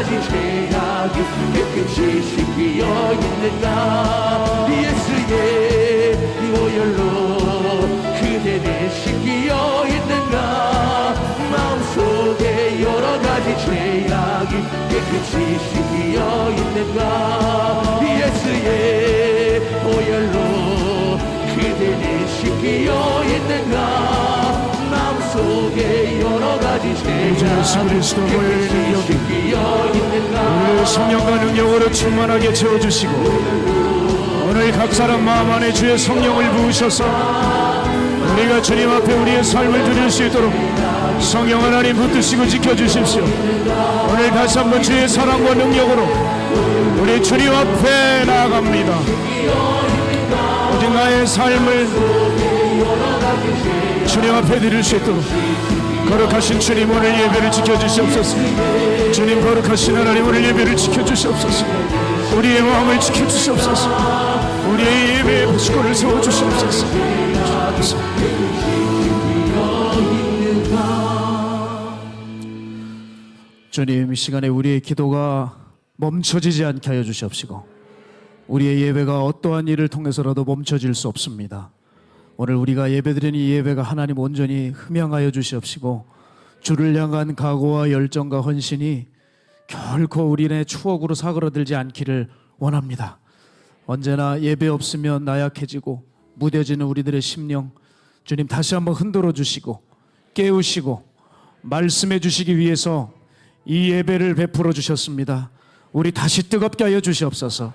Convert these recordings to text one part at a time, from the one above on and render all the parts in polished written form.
가지 죄악이 깨끗이 씻기어 있는가. 예수의 보혈로 그대는 씻기어 있는가. 마음속에 여러 가지 죄악이 깨끗이 씻기어 있는가. 예수의 보혈로 그대는 씻기어 있는가. 마음속에 여러 가지 죄악이 예수 그리스도 보혈의 능력이 우리의 성령과 능력으로 충만하게 채워주시고, 오늘 각 사람 마음 안에 주의 성령을 부으셔서 우리가 주님 앞에 우리의 삶을 드릴 수 있도록 성령 하나님 붙드시고 지켜주십시오. 오늘 다시 한번 주의 사랑과 능력으로 우리 주님 앞에 나아갑니다. 오직 나의 삶을 주님 앞에 드릴 수 있도록 거룩하신 주님, 오늘 예배를 지켜주시옵소서. 주님, 거룩하신 하나님, 오늘 예배를 지켜주시옵소서. 우리의 마음을 지켜주시옵소서. 우리의 예배의 부스권을 세워주시옵소서. 주님, 이 시간에 우리의 기도가 멈춰지지 않게 하여 주시옵시고, 우리의 예배가 어떠한 일을 통해서라도 멈춰질 수 없습니다. 오늘 우리가 예배드리는 이 예배가 하나님 온전히 흠양하여 주시옵시고, 주를 향한 각오와 열정과 헌신이 결코 우리의 추억으로 사그러들지 않기를 원합니다. 언제나 예배 없으면 나약해지고 무뎌지는 우리들의 심령, 주님 다시 한번 흔들어 주시고 깨우시고 말씀해 주시기 위해서 이 예배를 베풀어 주셨습니다. 우리 다시 뜨겁게 하여 주시옵소서.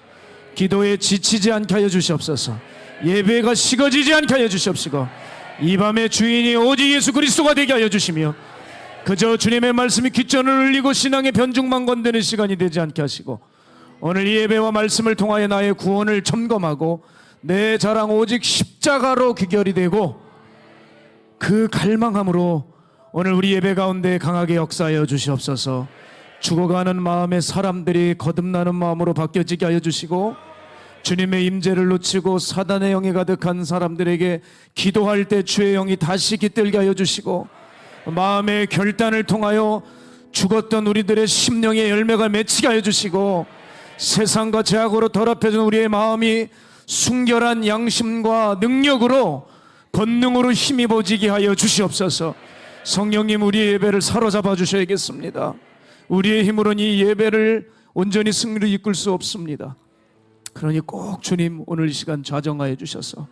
기도에 지치지 않게 하여 주시옵소서. 예배가 식어지지 않게 하여 주시옵시고, 이 밤의 주인이 오직 예수 그리스도가 되게 하여 주시며, 그저 주님의 말씀이 귓전을 울리고 신앙의 변죽만 건드는 시간이 되지 않게 하시고, 오늘 이 예배와 말씀을 통하여 나의 구원을 점검하고 내 자랑 오직 십자가로 귀결이 되고, 그 갈망함으로 오늘 우리 예배 가운데 강하게 역사하여 주시옵소서. 죽어가는 마음의 사람들이 거듭나는 마음으로 바뀌어지게 하여 주시고, 주님의 임재를 놓치고 사단의 영이 가득한 사람들에게 기도할 때 주의 영이 다시 깃들게 하여 주시고, 마음의 결단을 통하여 죽었던 우리들의 심령의 열매가 맺히게 하여 주시고, 세상과 죄악으로 더럽혀진 우리의 마음이 순결한 양심과 능력으로 권능으로 힘입어지게 하여 주시옵소서. 성령님, 우리의 예배를 사로잡아 주셔야겠습니다. 우리의 힘으로는 이 예배를 온전히 승리로 이끌 수 없습니다. 그러니 꼭 주님, 오늘 이 시간 좌정하여 주셔서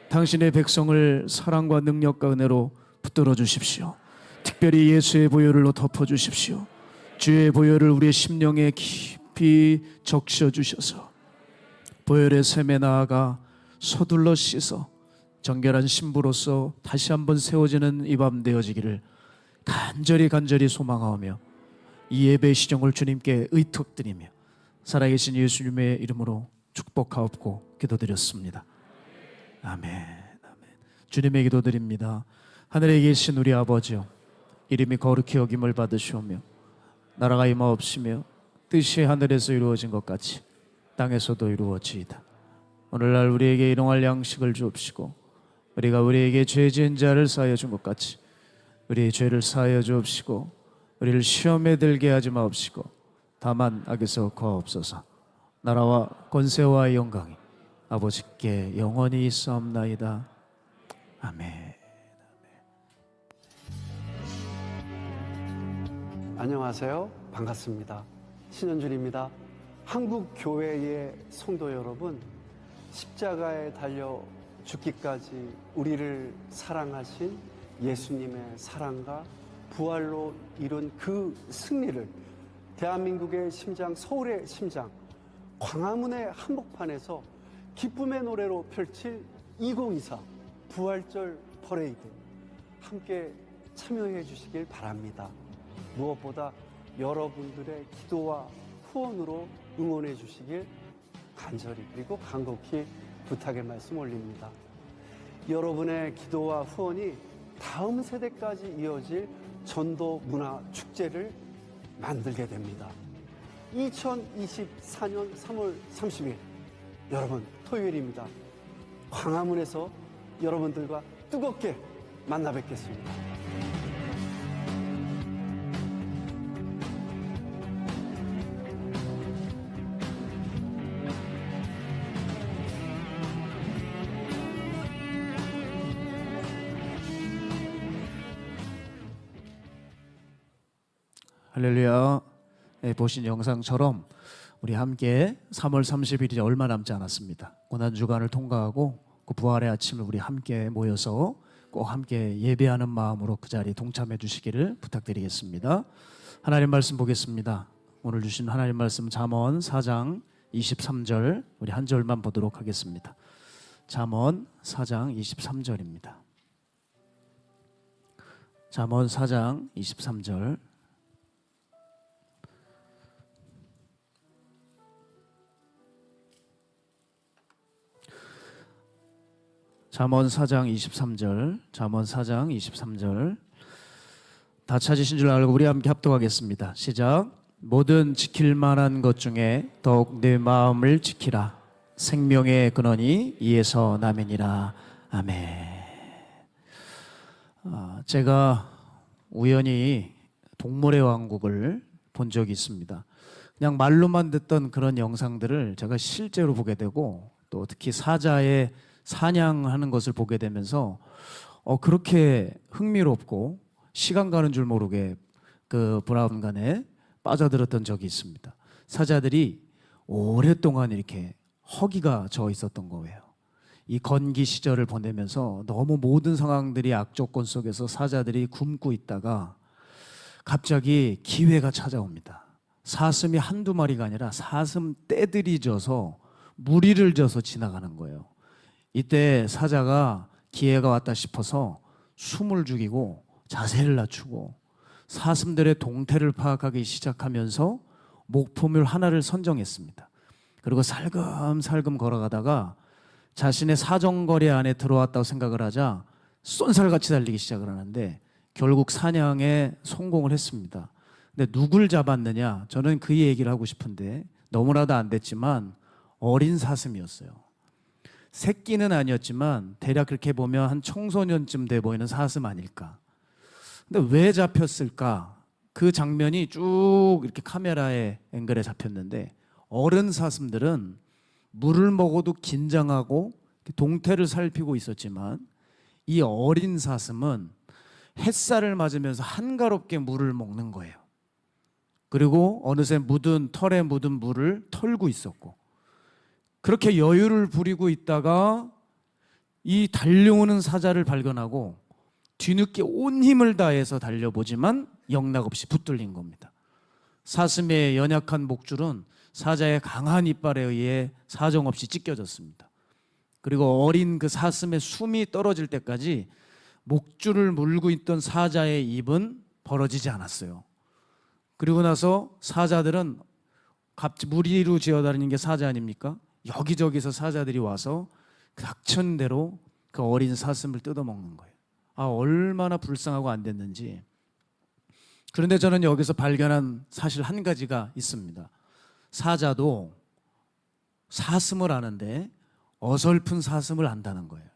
당신의 백성을 사랑과 능력과 은혜로 붙들어 주십시오. 특별히 예수의 보혈로 덮어 주십시오. 주의 보혈을 우리의 심령에 깊이 적셔 주셔서 보혈의 샘에 나아가 서둘러 씻어 정결한 신부로서 다시 한번 세워지는 이 밤 되어지기를 간절히 소망하오며, 이 예배의 시정을 주님께 의탁드리며 살아계신 예수님의 이름으로 축복하옵고 기도드렸습니다. 아멘. 주님의 기도드립니다. 하늘에 계신 우리 아버지여, 이름이 거룩히 여김을 받으시오며 나라가 임하옵시며 뜻이 하늘에서 이루어진 것 같이 땅에서도 이루어지이다. 오늘날 우리에게 일용할 양식을 주옵시고, 우리가 우리에게 죄 지은 자를 사하여 준 것 같이 우리의 죄를 사하여 주옵시고, 우리를 시험에 들게 하지 마옵시고 다만 악에서 구하옵소서. 나라와 권세와 영광이 아버지께 영원히 있사옵나이다. 아멘. 안녕하세요. 반갑습니다. 신현준입니다. 한국 교회의 성도 여러분, 십자가에 달려 죽기까지 우리를 사랑하신 예수님의 사랑과 부활로 이룬 그 승리를 대한민국의 심장, 서울의 심장, 광화문의 한복판에서 기쁨의 노래로 펼칠 2024 부활절 퍼레이드, 함께 참여해 주시길 바랍니다. 무엇보다 여러분들의 기도와 후원으로 응원해 주시길 간절히 그리고 간곡히 부탁의 말씀 올립니다. 여러분의 기도와 후원이 다음 세대까지 이어질 전도 문화 축제를 만들게 됩니다. 2024년 3월 30일, 여러분 토요일입니다. 광화문에서 여러분들과 뜨겁게 만나 뵙겠습니다. 할렐루야. 네, 보신 영상처럼 우리 함께 3월 30일이 얼마 남지 않았습니다. 고난주간을 통과하고 그 부활의 아침을 우리 함께 모여서 꼭 함께 예배하는 마음으로 그 자리에 동참해 주시기를 부탁드리겠습니다. 하나님 말씀 보겠습니다. 오늘 주신 하나님 말씀 잠언 4장 23절 우리 한 절만 보도록 하겠습니다. 잠언 4장 23절입니다. 잠언 4장 23절. 잠언 4장 23절. 잠언 4장 23절. 다 찾으신 줄 알고 우리 함께 합독하겠습니다. 시작. 모든 지킬 만한 것 중에 더욱 내 마음을 지키라. 생명의 근원이 이에서 나매니라. 아멘. 제가 우연히 동물의 왕국을 본 적이 있습니다. 그냥 말로만 듣던 그런 영상들을 제가 실제로 보게 되고 또 특히 사자의 사냥하는 것을 보게 되면서 그렇게 흥미롭고 시간 가는 줄 모르게 그 브라운관에 빠져들었던 적이 있습니다. 사자들이 오랫동안 이렇게 허기가 져 있었던 거예요. 이 건기 시절을 보내면서 너무 모든 상황들이 악조건 속에서 사자들이 굶고 있다가 갑자기 기회가 찾아옵니다. 사슴이 한두 마리가 아니라 사슴 떼들이 져서 무리를 져서 지나가는 거예요. 이때 사자가 기회가 왔다 싶어서 숨을 죽이고 자세를 낮추고 사슴들의 동태를 파악하기 시작하면서 목표물 하나를 선정했습니다. 그리고 살금살금 걸어가다가 자신의 사정거리 안에 들어왔다고 생각을 하자 쏜살같이 달리기 시작을 하는데 결국 사냥에 성공을 했습니다. 근데 누굴 잡았느냐? 저는 그 얘기를 하고 싶은데 너무나도 안 됐지만 어린 사슴이었어요. 새끼는 아니었지만 대략 그렇게 보면 한 청소년쯤 돼 보이는 사슴 아닐까. 근데 왜 잡혔을까? 그 장면이 쭉 이렇게 카메라의 앵글에 잡혔는데 어른 사슴들은 물을 먹어도 긴장하고 동태를 살피고 있었지만 이 어린 사슴은 햇살을 맞으면서 한가롭게 물을 먹는 거예요. 그리고 어느새 털에 묻은 물을 털고 있었고 그렇게 여유를 부리고 있다가 이 달려오는 사자를 발견하고 뒤늦게 온 힘을 다해서 달려보지만 영락없이 붙들린 겁니다. 사슴의 연약한 목줄은 사자의 강한 이빨에 의해 사정없이 찢겨졌습니다. 그리고 어린 그 사슴의 숨이 떨어질 때까지 목줄을 물고 있던 사자의 입은 벌어지지 않았어요. 그리고 나서 사자들은 무리로 지어다니는 게 사자 아닙니까? 여기저기서 사자들이 와서 닥친 대로 그 어린 사슴을 뜯어먹는 거예요. 얼마나 불쌍하고 안 됐는지. 그런데 저는 여기서 발견한 사실 한 가지가 있습니다. 사자도 사슴을 아는데 어설픈 사슴을 안다는 거예요.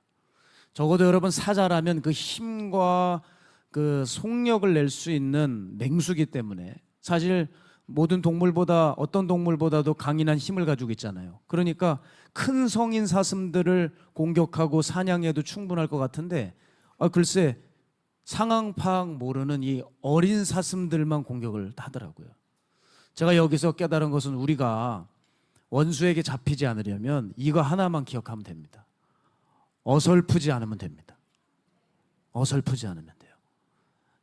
적어도 여러분 사자라면 그 힘과 그 속력을 낼 수 있는 맹수기 때문에 사실 모든 동물보다 어떤 동물보다도 강인한 힘을 가지고 있잖아요. 그러니까 큰 성인 사슴들을 공격하고 사냥해도 충분할 것 같은데 글쎄 상황 파악 모르는 이 어린 사슴들만 공격을 하더라고요. 제가 여기서 깨달은 것은 우리가 원수에게 잡히지 않으려면 이거 하나만 기억하면 됩니다. 어설프지 않으면 됩니다. 어설프지 않으면 돼요.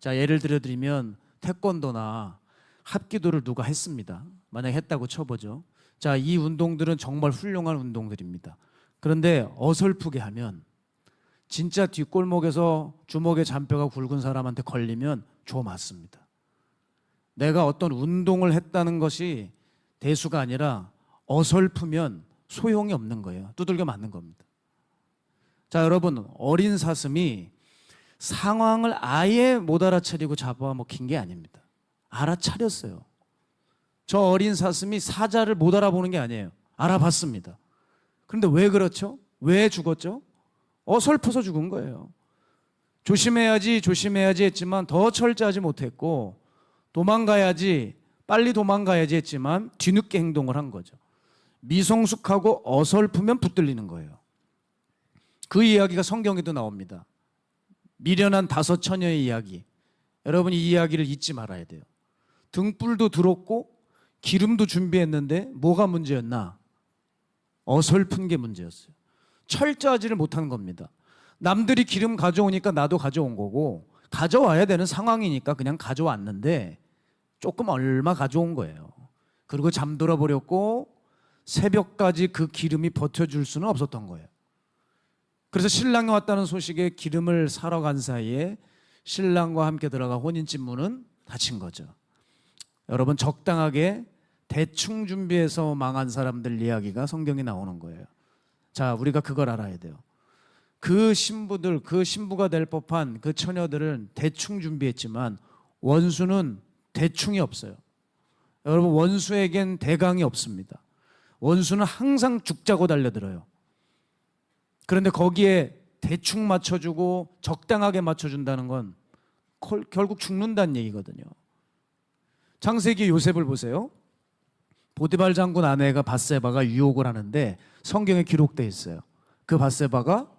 자, 예를 들어드리면 태권도나 합기도를 누가 했습니다. 만약에 했다고 쳐보죠. 자, 이 운동들은 정말 훌륭한 운동들입니다. 그런데 어설프게 하면 진짜 뒷골목에서 주먹에 잔뼈가 굵은 사람한테 걸리면 조 맞습니다. 내가 어떤 운동을 했다는 것이 대수가 아니라 어설프면 소용이 없는 거예요. 두들겨 맞는 겁니다. 자, 여러분, 어린 사슴이 상황을 아예 못 알아차리고 잡아먹힌 게 아닙니다. 알아차렸어요. 저 어린 사슴이 사자를 못 알아보는 게 아니에요. 알아봤습니다. 그런데 왜 그렇죠? 왜 죽었죠? 어설퍼서 죽은 거예요. 조심해야지 했지만 더 철저하지 못했고 도망가야지 빨리 도망가야지 했지만 뒤늦게 행동을 한 거죠. 미성숙하고 어설프면 붙들리는 거예요. 그 이야기가 성경에도 나옵니다. 미련한 5 처녀의 이야기. 여러분 이 이야기를 잊지 말아야 돼요. 등불도 들었고 기름도 준비했는데 뭐가 문제였나? 어설픈 게 문제였어요. 철저하지를 못한 겁니다. 남들이 기름 가져오니까 나도 가져온 거고 가져와야 되는 상황이니까 그냥 가져왔는데 조금 얼마 가져온 거예요. 그리고 잠들어 버렸고 새벽까지 그 기름이 버텨줄 수는 없었던 거예요. 그래서 신랑이 왔다는 소식에 기름을 사러 간 사이에 신랑과 함께 들어가 혼인신문은 닫힌 거죠. 여러분, 적당하게 대충 준비해서 망한 사람들 이야기가 성경에 나오는 거예요. 자, 우리가 그걸 알아야 돼요. 그 신부들, 그 신부가 될 법한 그 처녀들은 대충 준비했지만 원수는 대충이 없어요. 여러분, 원수에겐 대강이 없습니다. 원수는 항상 죽자고 달려들어요. 그런데 거기에 대충 맞춰주고 적당하게 맞춰준다는 건 결국 죽는다는 얘기거든요. 창세기 요셉을 보세요. 보디발 장군 아내가 밧세바가 유혹을 하는데 성경에 기록되어 있어요. 그 밧세바가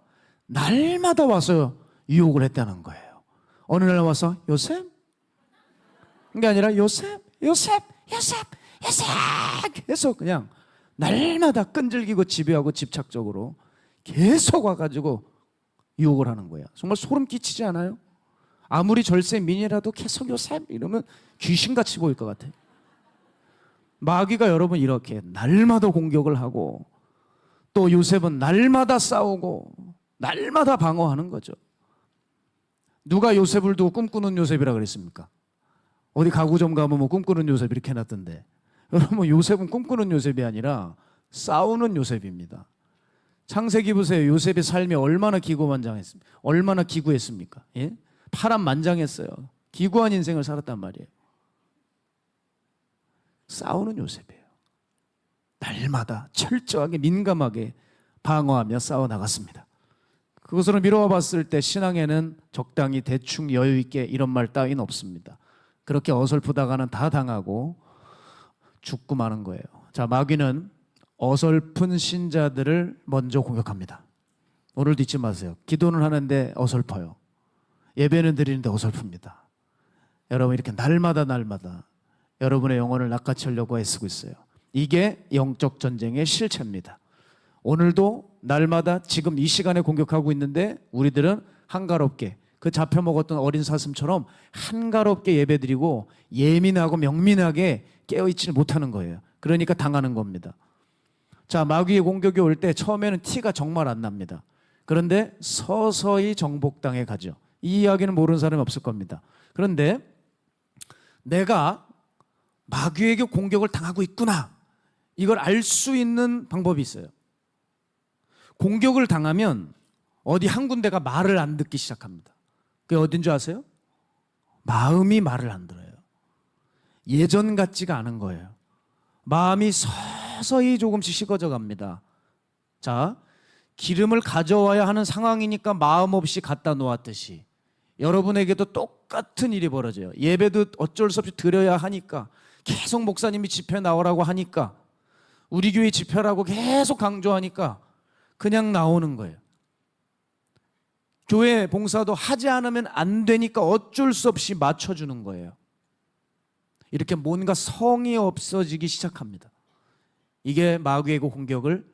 날마다 와서 유혹을 했다는 거예요. 어느 날 와서 요셉? 그게 아니라 요셉, 요셉, 요셉, 요셉 해서 그냥 날마다 끈질기고 지배하고 집착적으로 계속 와가지고 유혹을 하는 거예요. 정말 소름 끼치지 않아요? 아무리 절세민이라도 계속 요셉 이러면 귀신같이 보일 것 같아요. 마귀가 여러분 이렇게 날마다 공격을 하고 또 요셉은 날마다 싸우고 날마다 방어하는 거죠. 누가 요셉을 두고 꿈꾸는 요셉이라 그랬습니까? 어디 가구점 가면 뭐 꿈꾸는 요셉 이렇게 해놨던데, 여러분 요셉은 꿈꾸는 요셉이 아니라 싸우는 요셉입니다. 창세기 보세요. 요셉의 삶이 얼마나 기고만장했습니까? 얼마나 기구했습니까? 예? 파란만장했어요. 기구한 인생을 살았단 말이에요. 싸우는 요셉이에요. 날마다 철저하게 민감하게 방어하며 싸워나갔습니다. 그것으로 미루어 봤을 때 신앙에는 적당히 대충 여유 있게 이런 말 따위는 없습니다. 그렇게 어설프다가는 다 당하고 죽고 마는 거예요. 자, 마귀는 어설픈 신자들을 먼저 공격합니다. 오늘도 잊지 마세요. 기도는 하는데 어설퍼요. 예배는 드리는데 어설픕니다. 여러분, 이렇게 날마다 여러분의 영혼을 낚아채려고 애쓰고 있어요. 이게 영적 전쟁의 실체입니다. 오늘도 날마다 지금 이 시간에 공격하고 있는데 우리들은 한가롭게 그 잡혀먹었던 어린 사슴처럼 한가롭게 예배드리고 예민하고 명민하게 깨어있지를 못하는 거예요. 그러니까 당하는 겁니다. 자, 마귀의 공격이 올 때 처음에는 티가 정말 안 납니다. 그런데 서서히 정복당해 가죠. 이 이야기는 모르는 사람이 없을 겁니다. 그런데 내가 마귀에게 공격을 당하고 있구나, 이걸 알 수 있는 방법이 있어요. 공격을 당하면 어디 한 군데가 말을 안 듣기 시작합니다. 그게 어딘 줄 아세요? 마음이 말을 안 들어요. 예전 같지가 않은 거예요. 마음이 서서히 조금씩 식어져 갑니다. 자, 기름을 가져와야 하는 상황이니까 마음 없이 갖다 놓았듯이 여러분에게도 똑같은 일이 벌어져요. 예배도 어쩔 수 없이 드려야 하니까, 계속 목사님이 집회 나오라고 하니까, 우리 교회 집회라고 계속 강조하니까 그냥 나오는 거예요. 교회 봉사도 하지 않으면 안 되니까 어쩔 수 없이 맞춰주는 거예요. 이렇게 뭔가 성이 없어지기 시작합니다. 이게 마귀의 공격을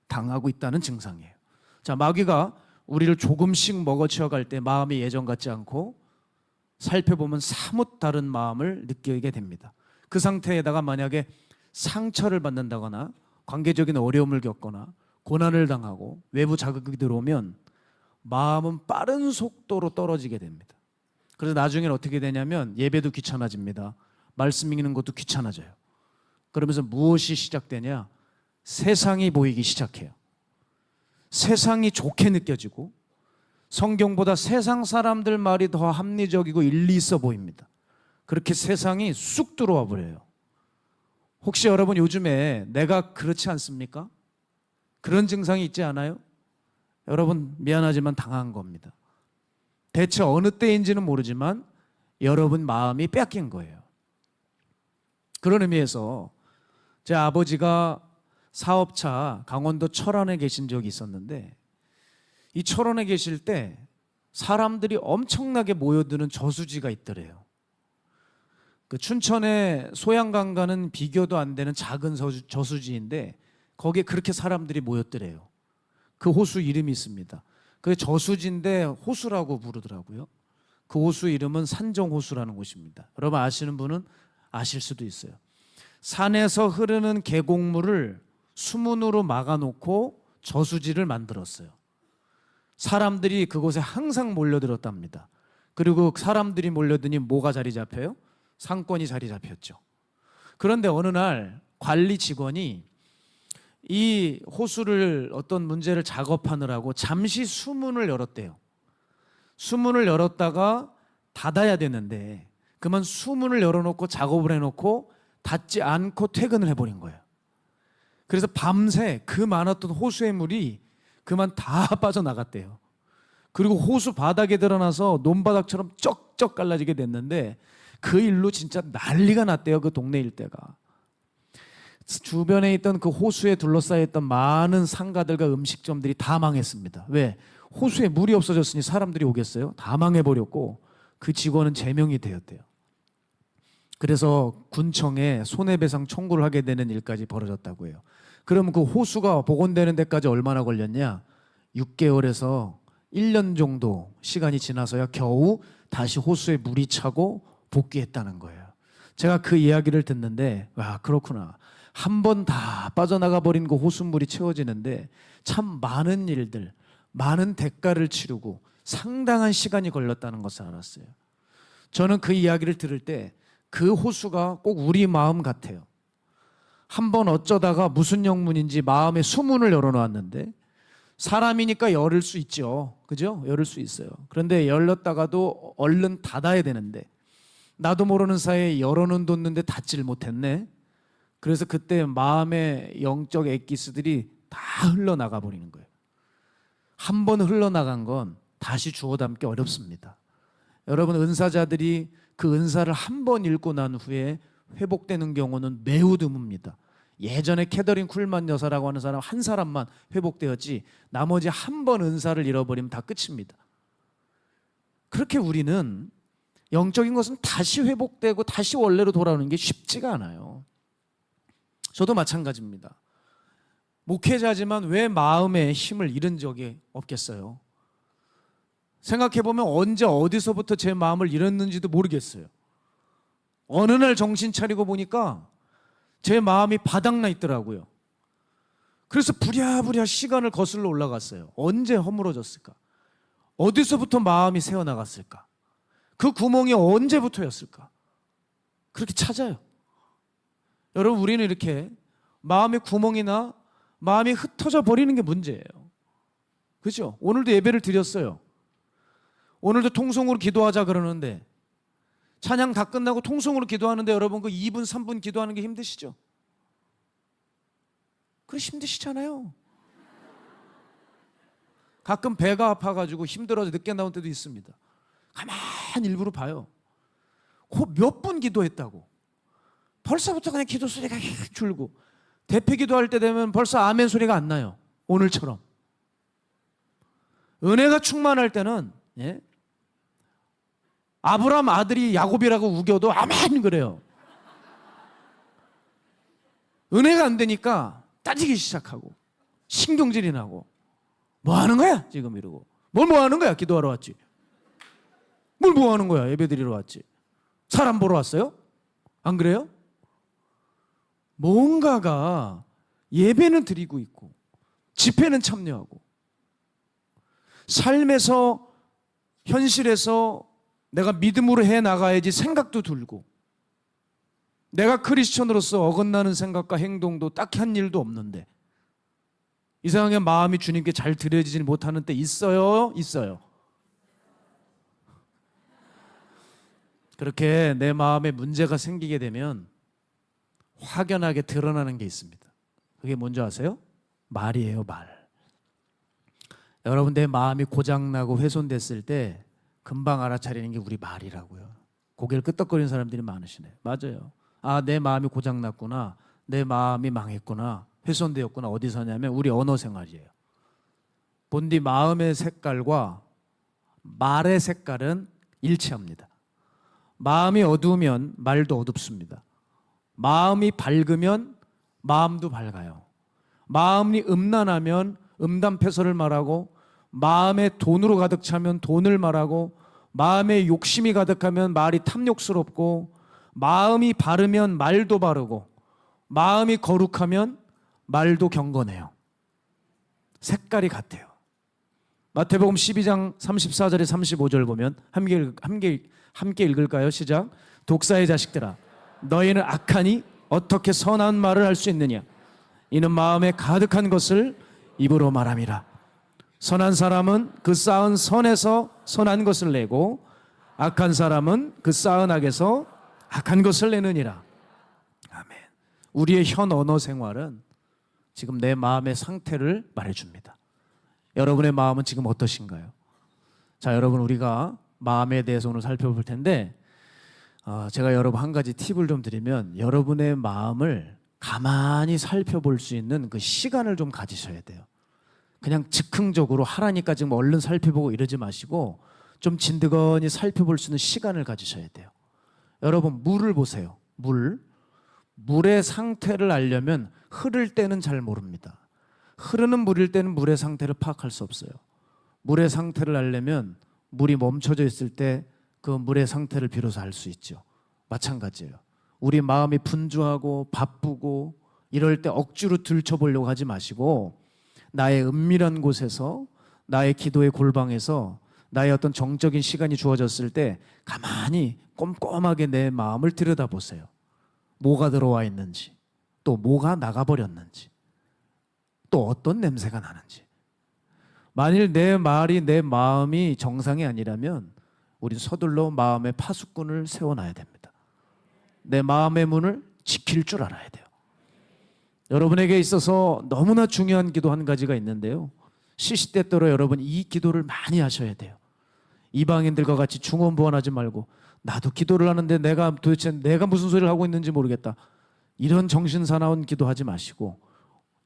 당하고 있다는 증상이에요. 자, 마귀가 우리를 조금씩 먹어치워 갈 때 마음이 예전 같지 않고 살펴보면 사뭇 다른 마음을 느끼게 됩니다. 그 상태에다가 만약에 상처를 받는다거나 관계적인 어려움을 겪거나 고난을 당하고 외부 자극이 들어오면 마음은 빠른 속도로 떨어지게 됩니다. 그래서 나중에는 어떻게 되냐면 예배도 귀찮아집니다. 말씀 읽는 것도 귀찮아져요. 그러면서 무엇이 시작되냐? 세상이 보이기 시작해요. 세상이 좋게 느껴지고 성경보다 세상 사람들 말이 더 합리적이고 일리 있어 보입니다. 그렇게 세상이 쑥 들어와 버려요. 혹시 여러분 요즘에 내가 그렇지 않습니까? 그런 증상이 있지 않아요? 여러분 미안하지만 당한 겁니다. 대체 어느 때인지는 모르지만 여러분 마음이 뺏긴 거예요. 그런 의미에서 제 아버지가 사업차 강원도 철원에 계신 적이 있었는데, 이 철원에 계실 때 사람들이 엄청나게 모여드는 저수지가 있더래요. 그 춘천의 소양강과는 비교도 안 되는 작은 저수지인데 거기에 그렇게 사람들이 모였더래요. 그 호수 이름이 있습니다. 그 저수지인데 호수라고 부르더라고요. 그 호수 이름은 산정호수라는 곳입니다. 여러분 아시는 분은 아실 수도 있어요. 산에서 흐르는 계곡물을 수문으로 막아놓고 저수지를 만들었어요. 사람들이 그곳에 항상 몰려들었답니다. 그리고 사람들이 몰려드니 뭐가 자리 잡혀요? 상권이 자리 잡혔죠. 그런데 어느 날 관리 직원이 이 호수를 어떤 문제를 작업하느라고 잠시 수문을 열었대요. 수문을 열었다가 닫아야 되는데 그만 수문을 열어놓고 작업을 해놓고 닫지 않고 퇴근을 해버린 거예요. 그래서 밤새 그 많았던 호수의 물이 그만 다 빠져나갔대요. 그리고 호수 바닥에 드러나서 논바닥처럼 쩍쩍 갈라지게 됐는데 그 일로 진짜 난리가 났대요. 그 동네 일대가. 주변에 있던 그 호수에 둘러싸여 있던 많은 상가들과 음식점들이 다 망했습니다. 왜? 호수에 물이 없어졌으니 사람들이 오겠어요? 다 망해버렸고 그 직원은 제명이 되었대요. 그래서 군청에 손해배상 청구를 하게 되는 일까지 벌어졌다고 해요. 그럼 그 호수가 복원되는 데까지 얼마나 걸렸냐? 6개월에서 1년 정도 시간이 지나서야 겨우 다시 호수에 물이 차고 복귀했다는 거예요. 제가 그 이야기를 듣는데 와, 그렇구나. 한 번 다 빠져나가 버린 그 호수물이 채워지는데 참 많은 일들, 많은 대가를 치르고 상당한 시간이 걸렸다는 것을 알았어요. 저는 그 이야기를 들을 때 그 호수가 꼭 우리 마음 같아요. 한번 어쩌다가 무슨 영문인지 마음에 수문을 열어놓았는데 사람이니까 열을 수 있죠. 그죠? 열을 수 있어요. 그런데 열렸다가도 얼른 닫아야 되는데 나도 모르는 사이에 열어는 뒀는데 닫지를 못했네. 그래서 그때 마음의 영적 엑기스들이 다 흘러나가 버리는 거예요. 한 번 흘러나간 건 다시 주워 담기 어렵습니다. 여러분 은사자들이 그 은사를 한 번 읽고 난 후에 회복되는 경우는 매우 드뭅니다. 예전에 캐더린 쿨만 여사라고 하는 사람 한 사람만 회복되었지 나머지 한 번 은사를 잃어버리면 다 끝입니다. 그렇게 우리는 영적인 것은 다시 회복되고 다시 원래로 돌아오는 게 쉽지가 않아요. 저도 마찬가지입니다. 목회자지만 왜 마음의 힘을 잃은 적이 없겠어요? 생각해보면 언제 어디서부터 제 마음을 잃었는지도 모르겠어요. 어느 날 정신 차리고 보니까 제 마음이 바닥나 있더라고요. 그래서 부랴부랴 시간을 거슬러 올라갔어요. 언제 허물어졌을까? 어디서부터 마음이 새어나갔을까? 그 구멍이 언제부터였을까? 그렇게 찾아요. 여러분 우리는 이렇게 마음의 구멍이나 마음이 흩어져 버리는 게 문제예요. 그렇죠? 오늘도 예배를 드렸어요. 오늘도 통성으로 기도하자 그러는데 찬양 다 끝나고 통성으로 기도하는데 여러분 그 2분 3분 기도하는 게 힘드시죠? 그래 힘드시잖아요. 가끔 배가 아파가지고 힘들어서 늦게 나온 때도 있습니다. 가만히 일부러 봐요. 몇 분 기도했다고. 벌써부터 그냥 기도 소리가 줄고 대피 기도할 때 되면 벌써 아멘 소리가 안 나요. 오늘처럼. 은혜가 충만할 때는 아브라함 아들이 야곱이라고 우겨도 아멘 그래요. 은혜가 안 되니까 따지기 시작하고 신경질이 나고 뭐 하는 거야 지금 이러고 뭘 뭐 하는 거야 기도하러 왔지 뭘 뭐 하는 거야 예배 드리러 왔지 사람 보러 왔어요? 안 그래요? 뭔가가 예배는 드리고 있고 집회는 참여하고 삶에서 현실에서 내가 믿음으로 해나가야지 생각도 들고 내가 크리스천으로서 어긋나는 생각과 행동도 딱히 한 일도 없는데 이상하게 마음이 주님께 잘 드려지지 못하는 때 있어요? 있어요. 그렇게 내 마음에 문제가 생기게 되면 확연하게 드러나는 게 있습니다. 그게 뭔지 아세요? 말이에요, 말. 여러분 내 마음이 고장나고 훼손됐을 때 금방 알아차리는 게 우리 말이라고요. 고개를 끄덕거리는 사람들이 많으시네. 맞아요. 아, 내 마음이 고장났구나. 내 마음이 망했구나. 훼손되었구나. 어디서냐면 우리 언어 생활이에요. 본디 마음의 색깔과 말의 색깔은 일치합니다. 마음이 어두우면 말도 어둡습니다. 마음이 밝으면 마음도 밝아요. 마음이 음란하면 음담패설을 말하고, 마음에 돈으로 가득 차면 돈을 말하고, 마음에 욕심이 가득하면 말이 탐욕스럽고, 마음이 바르면 말도 바르고, 마음이 거룩하면 말도 경건해요. 색깔이 같아요. 마태복음 12장 34절에 35절 보면 함께 읽을까요? 시작. 독사의 자식들아, 너희는 악하니 어떻게 선한 말을 할 수 있느냐? 이는 마음에 가득한 것을 입으로 말함이라. 선한 사람은 그 쌓은 선에서 선한 것을 내고, 악한 사람은 그 쌓은 악에서 악한 것을 내느니라. 아멘. 우리의 현 언어 생활은 지금 내 마음의 상태를 말해줍니다. 여러분의 마음은 지금 어떠신가요? 자, 여러분, 우리가 마음에 대해서 오늘 살펴볼 텐데, 제가 여러분 한 가지 팁을 좀 드리면, 여러분의 마음을 가만히 살펴볼 수 있는 그 시간을 좀 가지셔야 돼요. 그냥 즉흥적으로 하라니까 지금 얼른 살펴보고 이러지 마시고, 좀 진드건히 살펴볼 수 있는 시간을 가지셔야 돼요. 여러분, 물을 보세요. 물의 상태를 알려면 흐를 때는 잘 모릅니다. 흐르는 물일 때는 물의 상태를 파악할 수 없어요. 물의 상태를 알려면 물이 멈춰져 있을 때 그 물의 상태를 비로소 알 수 있죠. 마찬가지예요. 우리 마음이 분주하고 바쁘고 이럴 때 억지로 들춰보려고 하지 마시고, 나의 은밀한 곳에서, 나의 기도의 골방에서, 나의 어떤 정적인 시간이 주어졌을 때 가만히 꼼꼼하게 내 마음을 들여다보세요. 뭐가 들어와 있는지, 또 뭐가 나가버렸는지, 또 어떤 냄새가 나는지. 만일 내 말이, 내 마음이 정상이 아니라면 우린 서둘러 마음의 파수꾼을 세워놔야 됩니다. 내 마음의 문을 지킬 줄 알아야 돼요. 여러분에게 있어서 너무나 중요한 기도 한 가지가 있는데요, 시시때때로 여러분 이 기도를 많이 하셔야 돼요. 이방인들과 같이 중언부언하지 말고, 나도 기도를 하는데 도대체 내가 무슨 소리를 하고 있는지 모르겠다, 이런 정신사나운 기도하지 마시고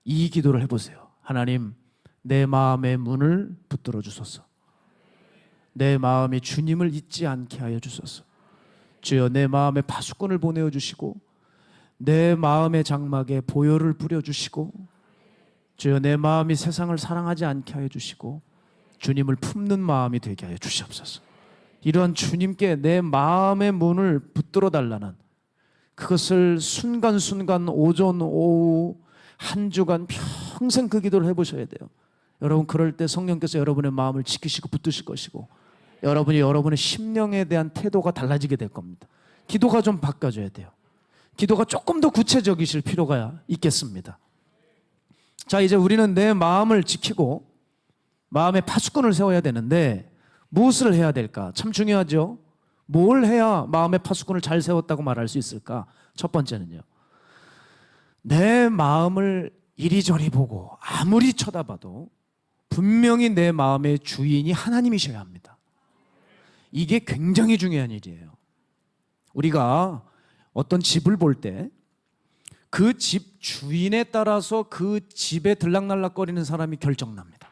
이 기도를 해보세요. 하나님, 내 마음의 문을 붙들어 주소서. 내 마음이 주님을 잊지 않게 하여 주소서. 주여, 내 마음에 파수꾼을 보내어 주시고, 내 마음의 장막에 보혈을 뿌려 주시고, 주여, 내 마음이 세상을 사랑하지 않게 하여 주시고, 주님을 품는 마음이 되게 하여 주시옵소서. 이러한 주님께 내 마음의 문을 붙들어 달라는, 그것을 순간순간, 오전 오후 한 주간 평생 그 기도를 해보셔야 돼요. 여러분, 그럴 때 성령께서 여러분의 마음을 지키시고 붙드실 것이고, 여러분이 여러분의 심령에 대한 태도가 달라지게 될 겁니다. 기도가 좀 바꿔줘야 돼요. 기도가 조금 더 구체적이실 필요가 있겠습니다. 자, 이제 우리는 내 마음을 지키고 마음의 파수꾼을 세워야 되는데, 무엇을 해야 될까? 참 중요하죠. 뭘 해야 마음의 파수꾼을 잘 세웠다고 말할 수 있을까? 첫 번째는요, 내 마음을 이리저리 보고 아무리 쳐다봐도 분명히 내 마음의 주인이 하나님이셔야 합니다. 이게 굉장히 중요한 일이에요. 우리가 어떤 집을 볼 때 그 집 주인에 따라서 그 집에 들락날락거리는 사람이 결정납니다.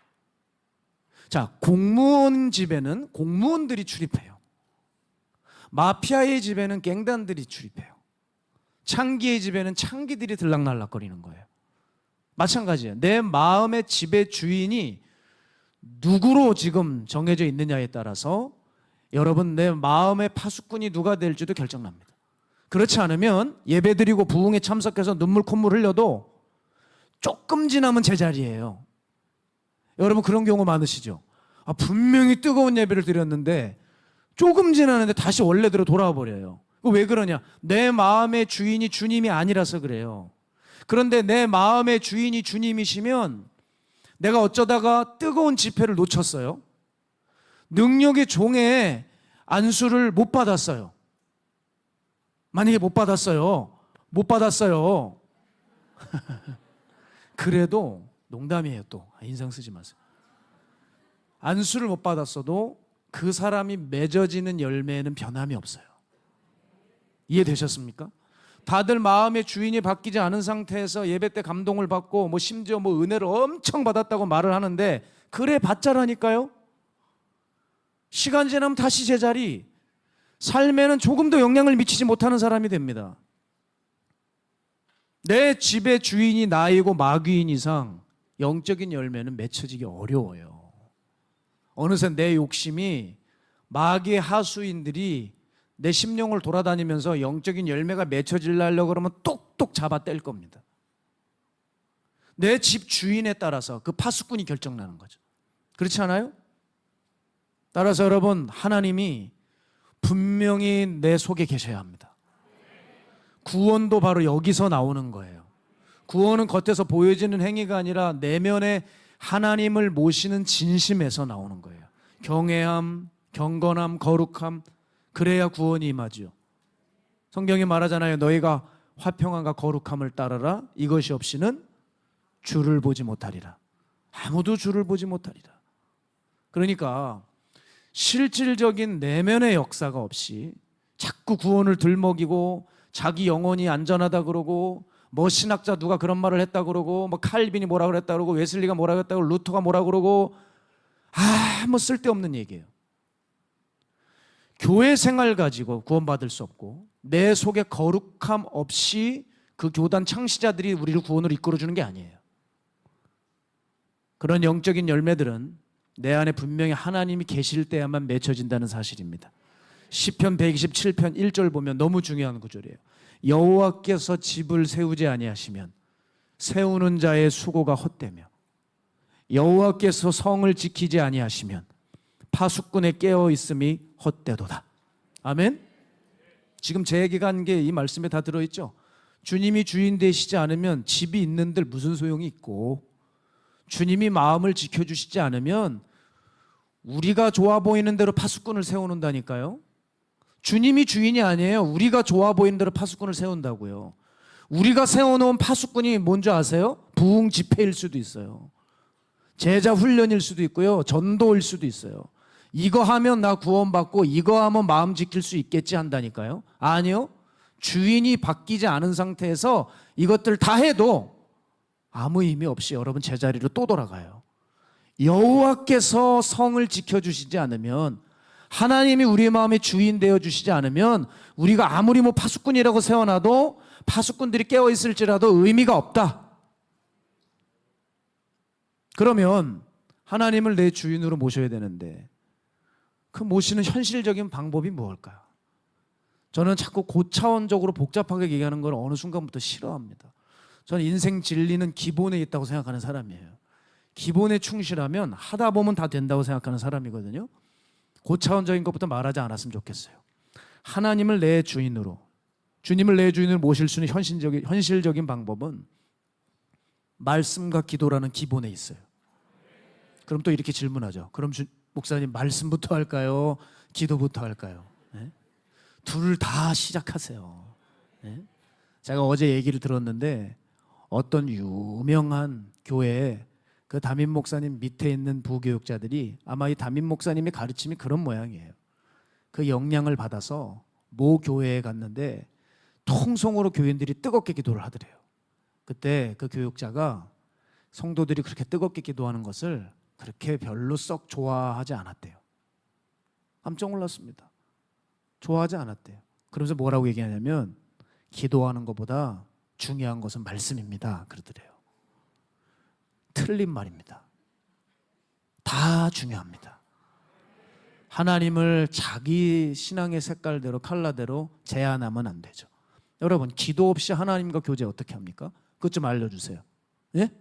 자, 공무원 집에는 공무원들이 출입해요. 마피아의 집에는 갱단들이 출입해요. 창기의 집에는 창기들이 들락날락거리는 거예요. 마찬가지예요. 내 마음의 집의 주인이 누구로 지금 정해져 있느냐에 따라서 여러분 내 마음의 파수꾼이 누가 될지도 결정납니다. 그렇지 않으면 예배드리고 부흥에 참석해서 눈물 콧물 흘려도 조금 지나면 제자리예요. 여러분 그런 경우 많으시죠? 분명히 뜨거운 예배를 드렸는데 조금 지나는데 다시 원래대로 돌아와 버려요. 왜 그러냐? 내 마음의 주인이 주님이 아니라서 그래요. 그런데 내 마음의 주인이 주님이시면 내가 어쩌다가 뜨거운 집회를 놓쳤어요. 능력의 종의 안수를 못 받았어요. 만약에 못 받았어요. 그래도 농담이에요. 또 인상 쓰지 마세요. 안수를 못 받았어도 그 사람이 맺어지는 열매에는 변함이 없어요. 이해되셨습니까? 다들 마음의 주인이 바뀌지 않은 상태에서 예배 때 감동을 받고 심지어 은혜를 엄청 받았다고 말을 하는데, 그래 봤자라니까요. 시간 지나면 다시 제자리. 삶에는 조금도 영향을 미치지 못하는 사람이 됩니다. 내 집의 주인이 나이고 마귀인 이상 영적인 열매는 맺혀지기 어려워요. 어느새 내 욕심이 마귀의 하수인들이 내 심령을 돌아다니면서 영적인 열매가 맺혀지려고 그러면 똑똑 잡아 뗄 겁니다. 내 집 주인에 따라서 그 파수꾼이 결정나는 거죠. 그렇지 않아요? 따라서 여러분, 하나님이 분명히 내 속에 계셔야 합니다. 구원도 바로 여기서 나오는 거예요. 구원은 겉에서 보여지는 행위가 아니라 내면에 하나님을 모시는 진심에서 나오는 거예요. 경외함, 경건함, 거룩함, 그래야 구원이 임하지요. 성경이 말하잖아요. 너희가 화평함과 거룩함을 따르라. 이것이 없이는 주를 보지 못하리라. 아무도 주를 보지 못하리라. 그러니까 실질적인 내면의 역사가 없이 자꾸 구원을 들먹이고 자기 영혼이 안전하다 그러고 뭐 신학자 누가 그런 말을 했다 그러고 뭐 칼빈이 뭐라 그랬다 그러고 웨슬리가 뭐라 그랬다 그러고 루터가 뭐라 그러고 뭐 쓸데없는 얘기예요. 교회 생활 가지고 구원받을 수 없고 내 속에 거룩함 없이 그 교단 창시자들이 우리를 구원으로 이끌어주는 게 아니에요. 그런 영적인 열매들은 내 안에 분명히 하나님이 계실 때야만 맺혀진다는 사실입니다. 시편 127편 1절 보면 너무 중요한 구절이에요. 여호와께서 집을 세우지 아니하시면 세우는 자의 수고가 헛되며 여호와께서 성을 지키지 아니하시면 파수꾼의 깨어 있음이 헛되도다. 아멘. 지금 제 얘기가 한 게 이 말씀에 다 들어있죠. 주님이 주인 되시지 않으면 집이 있는들 무슨 소용이 있고, 주님이 마음을 지켜주시지 않으면 우리가 좋아 보이는 대로 파수꾼을 세워놓는다니까요. 주님이 주인이 아니에요. 우리가 좋아 보이는 대로 파수꾼을 세운다고요. 우리가 세워놓은 파수꾼이 뭔지 아세요? 부흥 집회일 수도 있어요. 제자 훈련일 수도 있고요. 전도일 수도 있어요. 이거 하면 나 구원받고 이거 하면 마음 지킬 수 있겠지 한다니까요. 아니요. 주인이 바뀌지 않은 상태에서 이것들 다 해도 아무 의미 없이 여러분 제자리로 또 돌아가요. 여호와께서 성을 지켜주시지 않으면, 하나님이 우리의 마음의 주인 되어주시지 않으면 우리가 아무리 뭐 파수꾼이라고 세워놔도 파수꾼들이 깨어있을지라도 의미가 없다. 그러면 하나님을 내 주인으로 모셔야 되는데 그 모시는 현실적인 방법이 무엇일까요? 저는 자꾸 고차원적으로 복잡하게 얘기하는 걸 어느 순간부터 싫어합니다. 저는 인생 진리는 기본에 있다고 생각하는 사람이에요. 기본에 충실하면 하다 보면 다 된다고 생각하는 사람이거든요. 고차원적인 것부터 말하지 않았으면 좋겠어요. 하나님을 내 주인으로, 주님을 내 주인으로 모실 수 있는 현실적인 방법은 말씀과 기도라는 기본에 있어요. 그럼 또 이렇게 질문하죠. 그럼 목사님, 말씀부터 할까요? 기도부터 할까요? 네? 둘 다 시작하세요. 네? 제가 어제 얘기를 들었는데 어떤 유명한 교회에 그 담임 목사님 밑에 있는 부교육자들이, 아마 이 담임 목사님의 가르침이 그런 모양이에요. 그 영향을 받아서 모 교회에 갔는데 통성으로 교인들이 뜨겁게 기도를 하더래요. 그때 그 교육자가 성도들이 그렇게 뜨겁게 기도하는 것을 그렇게 별로 썩 좋아하지 않았대요. 깜짝 놀랐습니다. 좋아하지 않았대요. 그러면서 뭐라고 얘기하냐면, 기도하는 것보다 중요한 것은 말씀입니다 그러더래요. 틀린 말입니다. 다 중요합니다. 하나님을 자기 신앙의 색깔대로 컬러대로 제한하면 안 되죠. 여러분, 기도 없이 하나님과 교제 어떻게 합니까? 그것 좀 알려주세요. 예?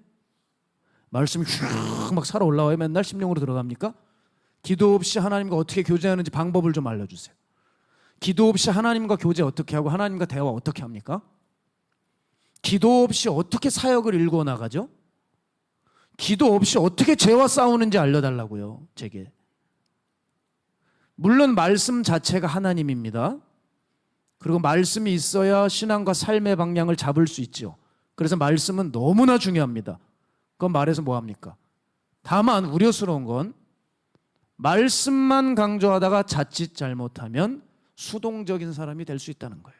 말씀이 막 살아 올라와요? 맨날 심령으로 들어갑니까? 기도 없이 하나님과 어떻게 교제하는지 방법을 좀 알려주세요. 기도 없이 하나님과 교제 어떻게 하고 하나님과 대화 어떻게 합니까? 기도 없이 어떻게 사역을 일구어 나가죠? 기도 없이 어떻게 죄와 싸우는지 알려달라고요, 제게. 물론 말씀 자체가 하나님입니다. 그리고 말씀이 있어야 신앙과 삶의 방향을 잡을 수 있죠. 그래서 말씀은 너무나 중요합니다. 그건 말해서 뭐합니까? 다만 우려스러운 건 말씀만 강조하다가 자칫 잘못하면 수동적인 사람이 될 수 있다는 거예요.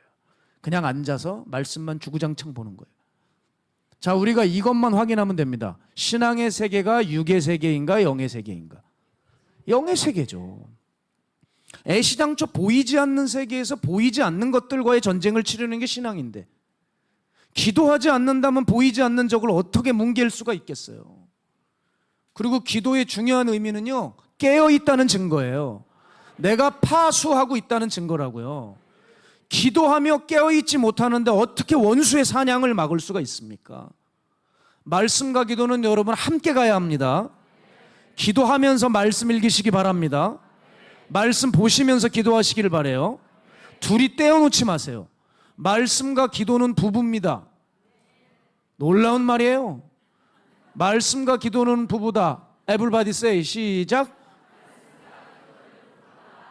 그냥 앉아서 말씀만 주구장창 보는 거예요. 자, 우리가 이것만 확인하면 됩니다. 신앙의 세계가 육의 세계인가 영의 세계인가? 영의 세계죠. 애시당초 보이지 않는 세계에서 보이지 않는 것들과의 전쟁을 치르는 게 신앙인데, 기도하지 않는다면 보이지 않는 적을 어떻게 뭉갤 수가 있겠어요? 그리고 기도의 중요한 의미는요, 깨어 있다는 증거예요. 내가 파수하고 있다는 증거라고요. 기도하며 깨어 있지 못하는데 어떻게 원수의 사냥을 막을 수가 있습니까? 말씀과 기도는 여러분 함께 가야 합니다. 기도하면서 말씀 읽으시기 바랍니다. 말씀 보시면서 기도하시기를 바라요. 둘이 떼어놓지 마세요. 말씀과 기도는 부부입니다. 놀라운 말이에요. 말씀과 기도는 부부다. Everybody say. 시작.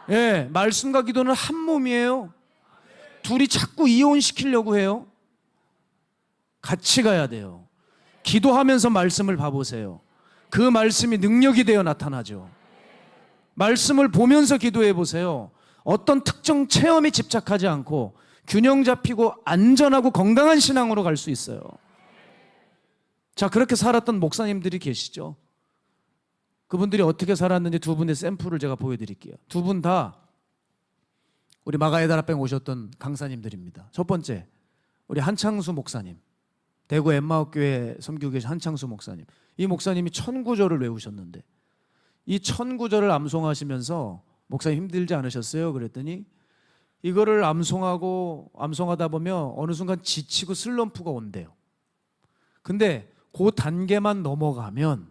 예, 말씀과 기도는 한 몸이에요. 둘이 자꾸 이혼시키려고 해요. 같이 가야 돼요. 기도하면서 말씀을 봐보세요. 그 말씀이 능력이 되어 나타나죠. 말씀을 보면서 기도해 보세요. 어떤 특정 체험에 집착하지 않고 균형 잡히고 안전하고 건강한 신앙으로 갈 수 있어요. 자, 그렇게 살았던 목사님들이 계시죠. 그분들이 어떻게 살았는지 두 분의 샘플을 제가 보여드릴게요. 두 분 다 우리 마가에다라뱅 오셨던 강사님들입니다. 첫 번째, 우리 한창수 목사님, 대구 엠마오교회 섬기고 계신 한창수 목사님. 이 목사님이 1009절을 외우셨는데, 이 1009절을 암송하시면서 목사님 힘들지 않으셨어요? 그랬더니 이거를 암송하다 보면 어느 순간 지치고 슬럼프가 온대요. 근데 그 단계만 넘어가면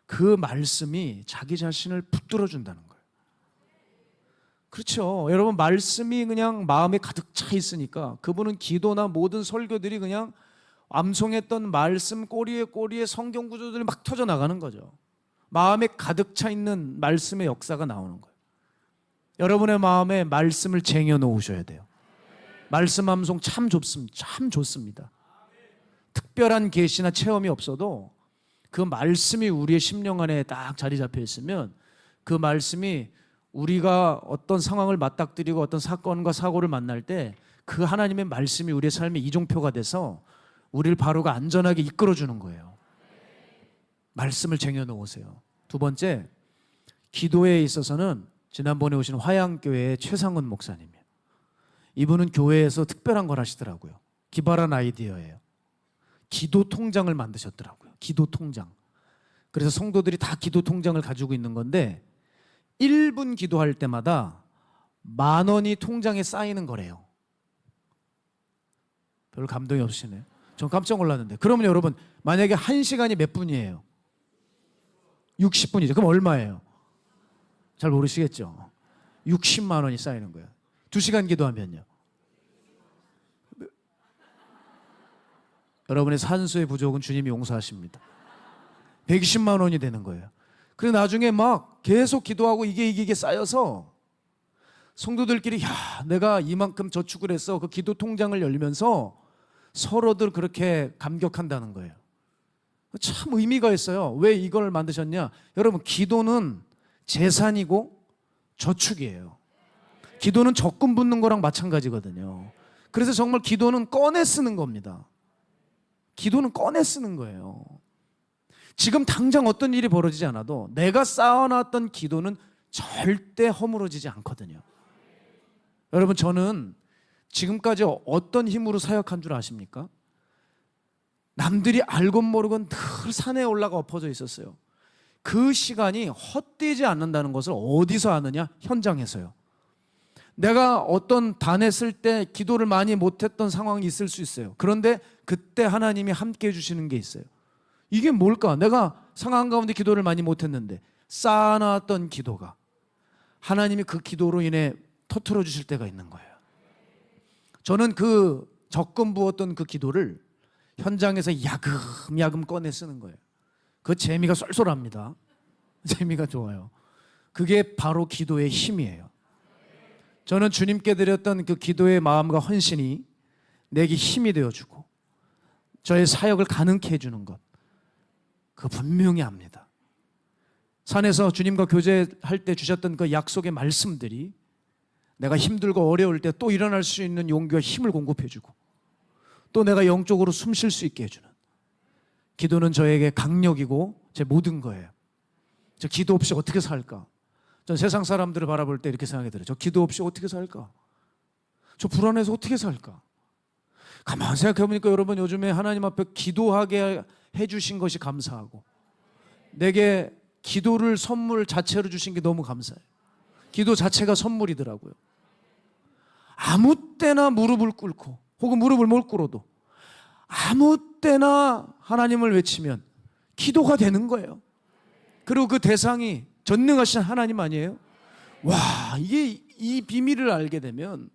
그 말씀이 자기 자신을 붙들어 준다는 거예요. 그렇죠. 여러분, 말씀이 그냥 마음에 가득 차 있으니까 그분은 기도나 모든 설교들이 그냥 암송했던 말씀 꼬리에 성경 구조들이 막 터져 나가는 거죠. 마음에 가득 차 있는 말씀의 역사가 나오는 거예요. 여러분의 마음에 말씀을 쟁여 놓으셔야 돼요. 말씀 암송 참 좋습니다. 특별한 계시나 체험이 없어도 그 말씀이 우리의 심령 안에 딱 자리 잡혀 있으면 그 말씀이 우리가 어떤 상황을 맞닥뜨리고 어떤 사건과 사고를 만날 때 그 하나님의 말씀이 우리의 삶의 이종표가 돼서 우리를 바로가 안전하게 이끌어주는 거예요. 말씀을 쟁여놓으세요. 두 번째, 기도에 있어서는 지난번에 오신 화양교회의 최상은 목사님이에요. 이분은 교회에서 특별한 걸 하시더라고요. 기발한 아이디어예요. 기도 통장을 만드셨더라고요. 기도 통장. 그래서 성도들이 다 기도 통장을 가지고 있는 건데 1분 기도할 때마다 10,000원이 통장에 쌓이는 거래요. 별로 감동이 없으시네요. 전 깜짝 놀랐는데. 그러면 여러분, 만약에 1시간이 몇 분이에요? 60분이죠. 그럼 얼마예요? 잘 모르시겠죠? 60만 원이 쌓이는 거예요. 2시간 기도하면요. 여러분의 산수의 부족은 주님이 용서하십니다. 120만 원이 되는 거예요. 그래서 나중에 막 계속 기도하고 이게 쌓여서 성도들끼리 내가 이만큼 저축을 했어. 그 기도 통장을 열면서 서로들 그렇게 감격한다는 거예요. 참 의미가 있어요. 왜 이걸 만드셨냐? 여러분, 기도는 재산이고 저축이에요. 기도는 적금 붓는 거랑 마찬가지거든요. 그래서 정말 기도는 꺼내 쓰는 겁니다. 기도는 꺼내 쓰는 거예요. 지금 당장 어떤 일이 벌어지지 않아도 내가 쌓아놨던 기도는 절대 허물어지지 않거든요. 여러분, 저는 지금까지 어떤 힘으로 사역한 줄 아십니까? 남들이 알고 모르건 늘 산에 올라가 엎어져 있었어요. 그 시간이 헛되지 않는다는 것을 어디서 아느냐? 현장에서요. 내가 어떤 단했을 때 기도를 많이 못했던 상황이 있을 수 있어요. 그런데 그때 하나님이 함께 해주시는 게 있어요. 이게 뭘까? 내가 상황 가운데 기도를 많이 못했는데 쌓아놨던 기도가 하나님이 그 기도로 인해 터트려 주실 때가 있는 거예요. 저는 그 적금 부었던 그 기도를 현장에서 야금야금 꺼내 쓰는 거예요. 그 재미가 쏠쏠합니다. 재미가 좋아요. 그게 바로 기도의 힘이에요. 저는 주님께 드렸던 그 기도의 마음과 헌신이 내게 힘이 되어주고 저의 사역을 가능케 해주는 것, 그거 분명히 압니다. 산에서 주님과 교제할 때 주셨던 그 약속의 말씀들이 내가 힘들고 어려울 때 또 일어날 수 있는 용기와 힘을 공급해주고 또 내가 영적으로 숨 쉴 수 있게 해주는, 기도는 저에게 강력이고 제 모든 거예요. 저 기도 없이 어떻게 살까? 전 세상 사람들을 바라볼 때 이렇게 생각이 들어요. 저 기도 없이 어떻게 살까? 저 불안해서 어떻게 살까? 가만히 생각해 보니까 여러분, 요즘에 하나님 앞에 기도하게 해주신 것이 감사하고, 내게 기도를 선물 자체로 주신 게 너무 감사해요. 기도 자체가 선물이더라고요. 아무 때나 무릎을 꿇고 혹은 무릎을 못 꿇어도 아무 때나 하나님을 외치면 기도가 되는 거예요. 그리고 그 대상이 전능하신 하나님 아니에요? 와, 이게 이 비밀을 알게 되면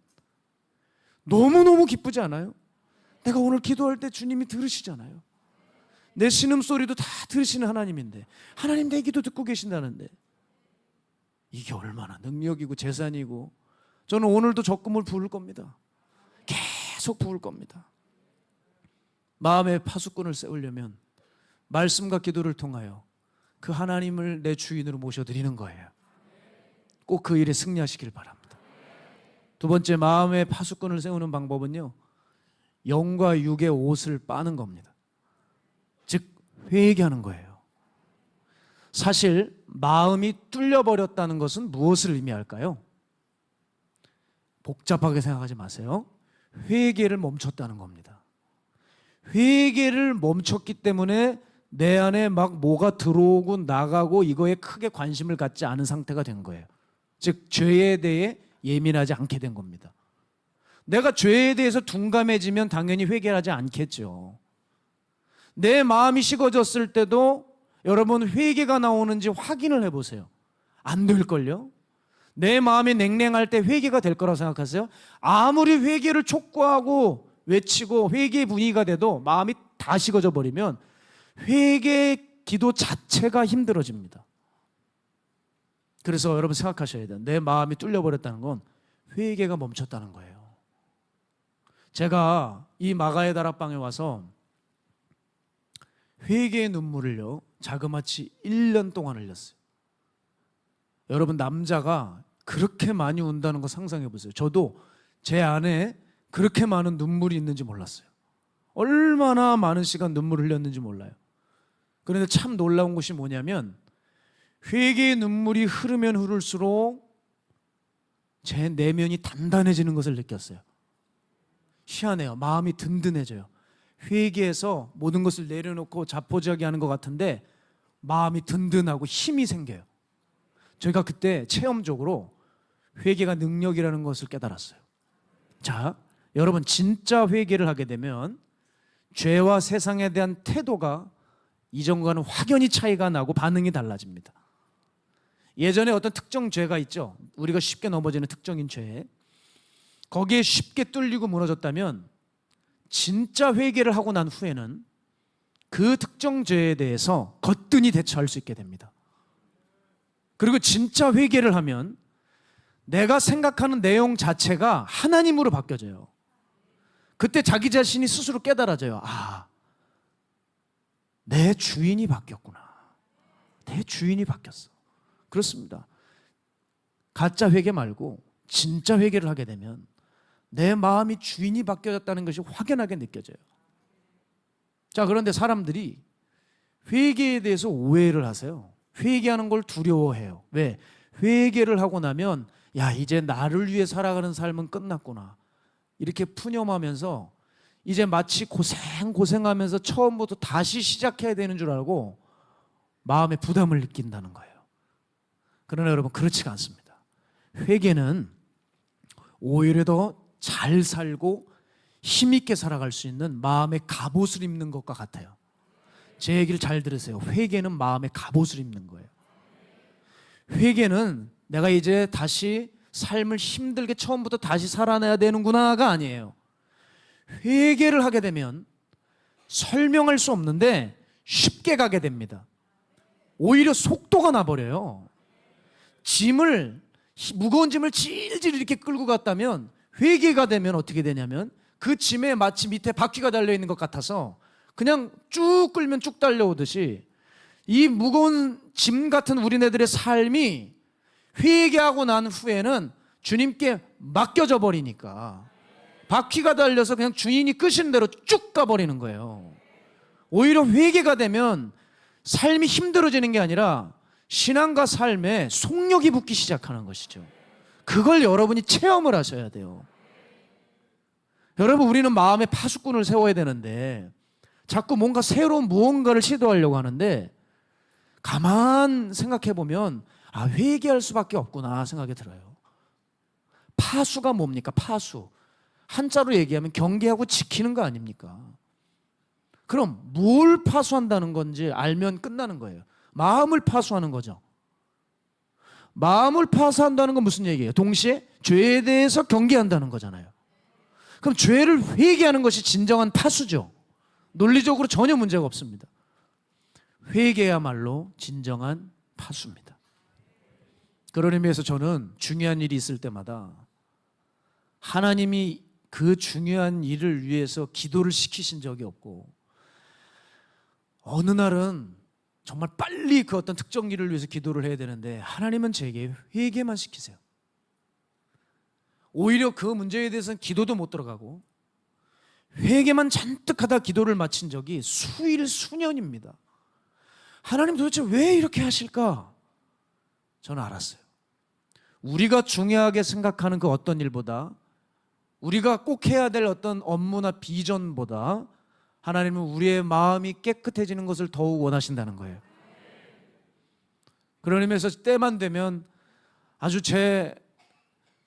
너무너무 기쁘지 않아요? 내가 오늘 기도할 때 주님이 들으시잖아요. 내 신음소리도 다 들으시는 하나님인데, 하나님 내 기도 듣고 계신다는데, 이게 얼마나 능력이고 재산이고. 저는 오늘도 적금을 부을 겁니다. 계속 부을 겁니다. 마음의 파수꾼을 세우려면 말씀과 기도를 통하여 그 하나님을 내 주인으로 모셔드리는 거예요. 꼭 그 일에 승리하시길 바랍니다. 두 번째, 마음의 파수꾼을 세우는 방법은요, 영과 육의 옷을 빠는 겁니다. 즉 회개하는 거예요. 사실 마음이 뚫려버렸다는 것은 무엇을 의미할까요? 복잡하게 생각하지 마세요. 회개를 멈췄다는 겁니다. 회개를 멈췄기 때문에 내 안에 막 뭐가 들어오고 나가고 이거에 크게 관심을 갖지 않은 상태가 된 거예요. 즉 죄에 대해 예민하지 않게 된 겁니다. 내가 죄에 대해서 둔감해지면 당연히 회개하지 않겠죠. 내 마음이 식어졌을 때도 여러분 회개가 나오는지 확인을 해보세요. 안 될걸요? 내 마음이 냉랭할 때 회개가 될 거라고 생각하세요? 아무리 회개를 촉구하고 외치고 회개의 분위기가 돼도 마음이 다 식어져 버리면 회개 기도 자체가 힘들어집니다. 그래서 여러분 생각하셔야 돼요. 내 마음이 뚫려버렸다는 건 회개가 멈췄다는 거예요. 제가 이 마가의 다락방에 와서 회개의 눈물을요, 자그마치 1년 동안 흘렸어요. 여러분, 남자가 그렇게 많이 운다는 거 상상해 보세요. 저도 제 안에 그렇게 많은 눈물이 있는지 몰랐어요. 얼마나 많은 시간 눈물을 흘렸는지 몰라요. 그런데 참 놀라운 것이 뭐냐면, 회개의 눈물이 흐르면 흐를수록 제 내면이 단단해지는 것을 느꼈어요. 희한해요. 마음이 든든해져요. 회개해서 모든 것을 내려놓고 자포자기하는 것 같은데 마음이 든든하고 힘이 생겨요. 저희가 그때 체험적으로 회개가 능력이라는 것을 깨달았어요. 자, 여러분, 진짜 회개를 하게 되면 죄와 세상에 대한 태도가 이전과는 확연히 차이가 나고 반응이 달라집니다. 예전에 어떤 특정 죄가 있죠. 우리가 쉽게 넘어지는 특정인 죄, 거기에 쉽게 뚫리고 무너졌다면 진짜 회개를 하고 난 후에는 그 특정 죄에 대해서 거뜬히 대처할 수 있게 됩니다. 그리고 진짜 회개를 하면 내가 생각하는 내용 자체가 하나님으로 바뀌어져요. 그때 자기 자신이 스스로 깨달아져요. 아, 내 주인이 바뀌었구나. 내 주인이 바뀌었어. 그렇습니다. 가짜 회개 말고 진짜 회개를 하게 되면 내 마음이 주인이 바뀌어졌다는 것이 확연하게 느껴져요. 자, 그런데 사람들이 회개에 대해서 오해를 하세요. 회개하는 걸 두려워해요. 왜? 회개를 하고 나면 야, 이제 나를 위해 살아가는 삶은 끝났구나, 이렇게 푸념하면서 이제 마치 고생하면서 처음부터 다시 시작해야 되는 줄 알고 마음에 부담을 느낀다는 거예요. 그러나 여러분, 그렇지가 않습니다. 회개는 오히려 더 잘 살고 힘있게 살아갈 수 있는 마음의 갑옷을 입는 것과 같아요. 제 얘기를 잘 들으세요. 회개는 마음의 갑옷을 입는 거예요. 회개는 내가 이제 다시 삶을 힘들게 처음부터 다시 살아내야 되는구나가 아니에요. 회개를 하게 되면 설명할 수 없는데 쉽게 가게 됩니다. 오히려 속도가 나버려요. 무거운 짐을 질질 이렇게 끌고 갔다면 회개가 되면 어떻게 되냐면 그 짐에 마치 밑에 바퀴가 달려있는 것 같아서 그냥 쭉 끌면 쭉 달려오듯이 이 무거운 짐 같은 우리네들의 삶이 회개하고 난 후에는 주님께 맡겨져 버리니까 바퀴가 달려서 그냥 주인이 끄시는 대로 쭉 가버리는 거예요. 오히려 회개가 되면 삶이 힘들어지는 게 아니라 신앙과 삶에 속력이 붙기 시작하는 것이죠. 그걸 여러분이 체험을 하셔야 돼요. 여러분, 우리는 마음에 파수꾼을 세워야 되는데 자꾸 뭔가 새로운 무언가를 시도하려고 하는데 가만 생각해 보면 회개할 수밖에 없구나 생각이 들어요. 파수가 뭡니까? 파수. 한자로 얘기하면 경계하고 지키는 거 아닙니까? 그럼 뭘 파수한다는 건지 알면 끝나는 거예요. 마음을 파수하는 거죠. 마음을 파수한다는 건 무슨 얘기예요? 동시에 죄에 대해서 경계한다는 거잖아요. 그럼 죄를 회개하는 것이 진정한 파수죠. 논리적으로 전혀 문제가 없습니다. 회개야말로 진정한 파수입니다. 그런 의미에서 저는 중요한 일이 있을 때마다 하나님이 그 중요한 일을 위해서 기도를 시키신 적이 없고, 어느 날은 정말 빨리 그 어떤 특정 일을 위해서 기도를 해야 되는데 하나님은 제게 회개만 시키세요. 오히려 그 문제에 대해서는 기도도 못 들어가고 회개만 잔뜩 하다 기도를 마친 적이 수일 수년입니다. 하나님 도대체 왜 이렇게 하실까? 저는 알았어요. 우리가 중요하게 생각하는 그 어떤 일보다, 우리가 꼭 해야 될 어떤 업무나 비전보다 하나님은 우리의 마음이 깨끗해지는 것을 더욱 원하신다는 거예요. 그런 의미에서 때만 되면 아주 제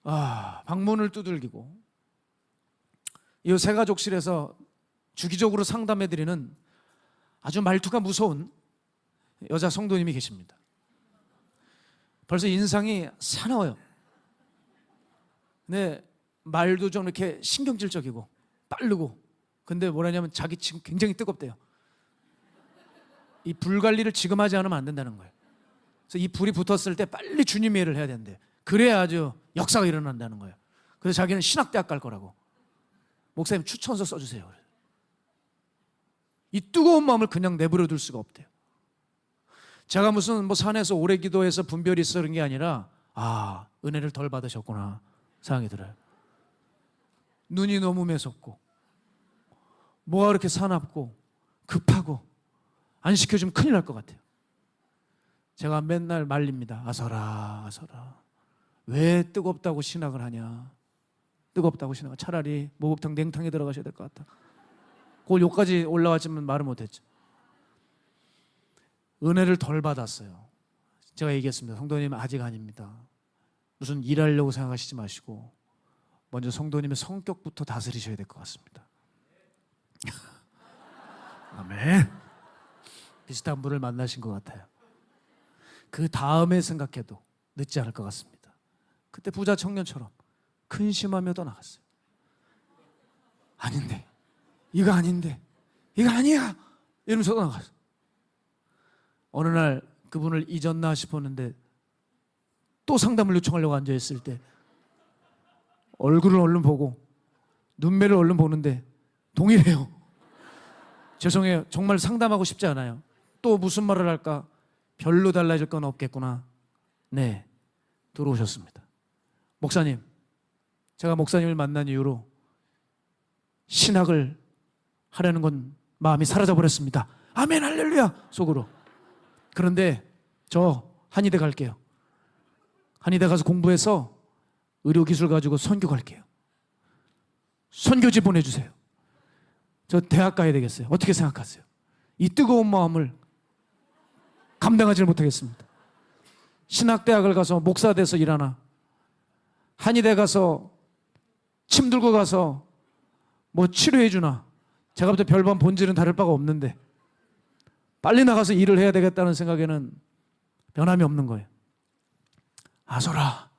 방문을 두들기고 이 새가족실에서 주기적으로 상담해드리는 아주 말투가 무서운 여자 성도님이 계십니다. 벌써 인상이 사나워요. 근데 말도 좀 이렇게 신경질적이고 빠르고, 근데 뭐라냐면 자기 지금 굉장히 뜨겁대요. 이 불 관리를 지금 하지 않으면 안 된다는 거예요. 그래서 이 불이 붙었을 때 빨리 주님의 일을 해야 되는데, 그래야 아주 역사가 일어난다는 거예요. 그래서 자기는 신학대학 갈 거라고. 목사님 추천서 써주세요. 이 뜨거운 마음을 그냥 내버려 둘 수가 없대요. 제가 무슨 산에서 오래 기도해서 분별이 있어 그런 게 아니라 은혜를 덜 받으셨구나 생각이 들어요. 눈이 너무 매섭고 뭐가 그렇게 사납고 급하고 안 시켜주면 큰일 날 것 같아요. 제가 맨날 말립니다. 아서라 왜 뜨겁다고 신학을 하냐. 뜨겁다고 신학을, 차라리 목욕탕 냉탕에 들어가셔야 될 것 같다. 그걸 욕까지 올라왔지만 말을 못했죠. 은혜를 덜 받았어요. 제가 얘기했습니다. 성도님 아직 아닙니다. 무슨 일하려고 생각하시지 마시고 먼저 성도님의 성격부터 다스리셔야 될 것 같습니다. 아멘. 비슷한 분을 만나신 것 같아요. 그 다음에 생각해도 늦지 않을 것 같습니다. 그때 부자 청년처럼 근심하며 떠나갔어요. 아닌데, 이거 아닌데, 이거 아니야 이러면서 떠나갔어요. 어느 날 그분을 잊었나 싶었는데 또 상담을 요청하려고 앉아있을 때 얼굴을 얼른 보고 눈매를 얼른 보는데 동일해요. 죄송해요. 정말 상담하고 싶지 않아요. 또 무슨 말을 할까? 별로 달라질 건 없겠구나. 네, 들어오셨습니다. 목사님, 제가 목사님을 만난 이후로 신학을 하려는 건 마음이 사라져버렸습니다. 아멘 할렐루야 속으로. 그런데 저 한의대 갈게요. 한의대 가서 공부해서 의료기술 가지고 선교 갈게요. 선교지 보내주세요. 저 대학 가야 되겠어요. 어떻게 생각하세요? 이 뜨거운 마음을 감당하지 못하겠습니다. 신학대학을 가서 목사 돼서 일하나, 한의대 가서 침 들고 가서 치료해 주나, 제가 볼 때 별반 본질은 다를 바가 없는데 빨리 나가서 일을 해야 되겠다는 생각에는 변함이 없는 거예요. 아소라.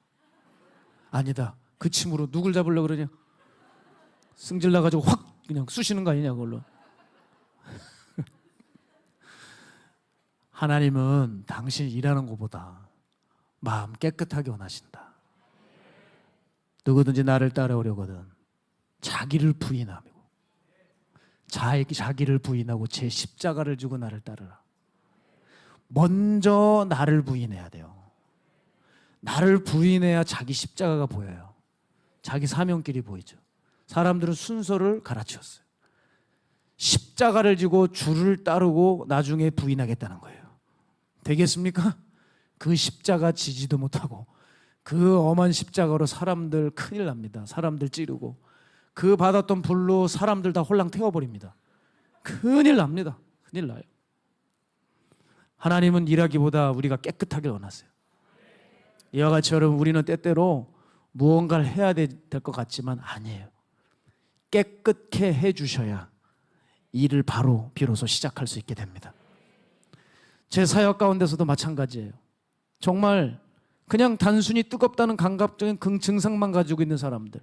아니다. 그 침으로 누굴 잡으려고 그러냐? 승질 나가지고 확 그냥 쑤시는 거 아니냐 그걸로. 하나님은 당신이 일하는 것보다 마음 깨끗하게 원하신다. 누구든지 나를 따라오려거든 자기를 부인하고 자기를 부인하고 제 십자가를 지고 나를 따르라. 먼저 나를 부인해야 돼요. 나를 부인해야 자기 십자가가 보여요. 자기 사명길이 보이죠. 사람들은 순서를 갈아치웠어요. 십자가를 지고 주를 따르고 나중에 부인하겠다는 거예요. 되겠습니까? 그 십자가 지지도 못하고 그 엄한 십자가로 사람들 큰일 납니다. 사람들 찌르고 그 받았던 불로 사람들 다 홀랑 태워버립니다. 큰일 납니다. 큰일 나요. 하나님은 일하기보다 우리가 깨끗하길 원하세요. 이와 같이 여러분, 우리는 때때로 무언가를 해야 될 것 같지만 아니에요. 깨끗게 해주셔야 일을 바로 비로소 시작할 수 있게 됩니다. 제 사역 가운데서도 마찬가지예요. 정말 그냥 단순히 뜨겁다는 감각적인 증상만 가지고 있는 사람들,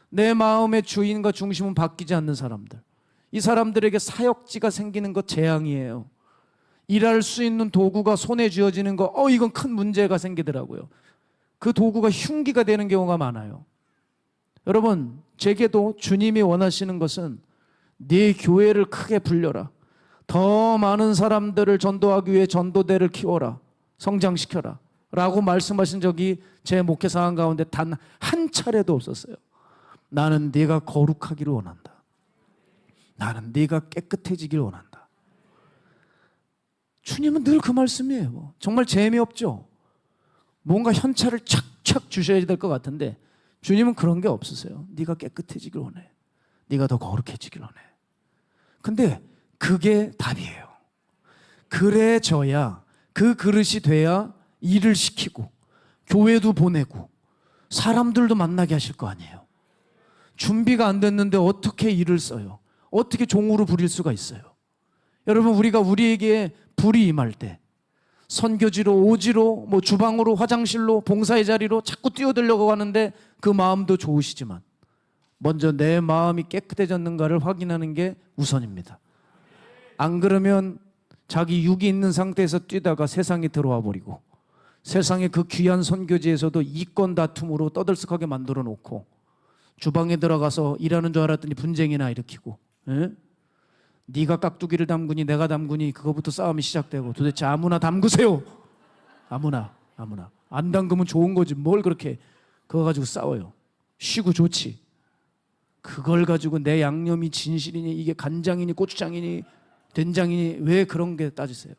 내 마음의 주인과 중심은 바뀌지 않는 사람들, 이 사람들에게 사역지가 생기는 것 재앙이에요. 일할 수 있는 도구가 손에 쥐어지는 거, 이건 큰 문제가 생기더라고요. 그 도구가 흉기가 되는 경우가 많아요. 여러분, 제게도 주님이 원하시는 것은 네 교회를 크게 불려라, 더 많은 사람들을 전도하기 위해 전도대를 키워라, 성장시켜라 라고 말씀하신 적이 제 목회 사항 가운데 단 한 차례도 없었어요. 나는 네가 거룩하기를 원한다. 나는 네가 깨끗해지길 원한다. 주님은 늘 그 말씀이에요. 정말 재미없죠? 뭔가 현찰을 착착 주셔야 될 것 같은데 주님은 그런 게 없으세요. 네가 깨끗해지길 원해. 네가 더 거룩해지길 원해. 근데 그게 답이에요. 그래져야, 그 그릇이 돼야 일을 시키고 교회도 보내고 사람들도 만나게 하실 거 아니에요. 준비가 안 됐는데 어떻게 일을 써요? 어떻게 종으로 부릴 수가 있어요? 여러분, 우리가 우리에게 불이 임할 때 선교지로, 오지로, 주방으로, 화장실로, 봉사의 자리로 자꾸 뛰어들려고 하는데 그 마음도 좋으시지만 먼저 내 마음이 깨끗해졌는가를 확인하는 게 우선입니다. 안 그러면 자기 육이 있는 상태에서 뛰다가 세상에 들어와 버리고 세상의 그 귀한 선교지에서도 이권 다툼으로 떠들썩하게 만들어 놓고 주방에 들어가서 일하는 줄 알았더니 분쟁이나 일으키고, 네가 깍두기를 담그니 내가 담그니 그거부터 싸움이 시작되고, 도대체 아무나 담그세요. 아무나 안 담그면 좋은 거지 뭘 그렇게 그거 가지고 싸워요. 쉬고 좋지. 그걸 가지고 내 양념이 진실이니 이게 간장이니 고추장이니 된장이니 왜 그런 게 따지세요?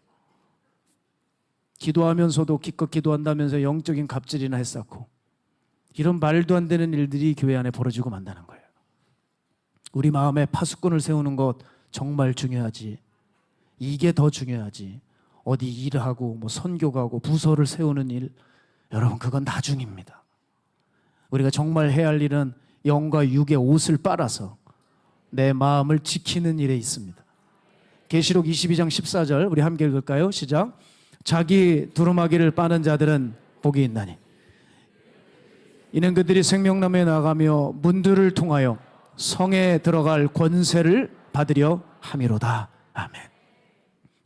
기도하면서도 기껏 기도한다면서 영적인 갑질이나 했었고, 이런 말도 안 되는 일들이 교회 안에 벌어지고 만다는 거예요. 우리 마음에 파수꾼을 세우는 것 정말 중요하지. 이게 더 중요하지. 어디 일하고 선교 가고 부서를 세우는 일, 여러분 그건 나중입니다. 우리가 정말 해야 할 일은 영과 육의 옷을 빨아서 내 마음을 지키는 일에 있습니다. 계시록 22장 14절 우리 함께 읽을까요? 시작. 자기 두루마기를 빠는 자들은 복이 있나니 이는 그들이 생명나무에 나가며 문들을 통하여 성에 들어갈 권세를 받으려 함이로다. 아멘.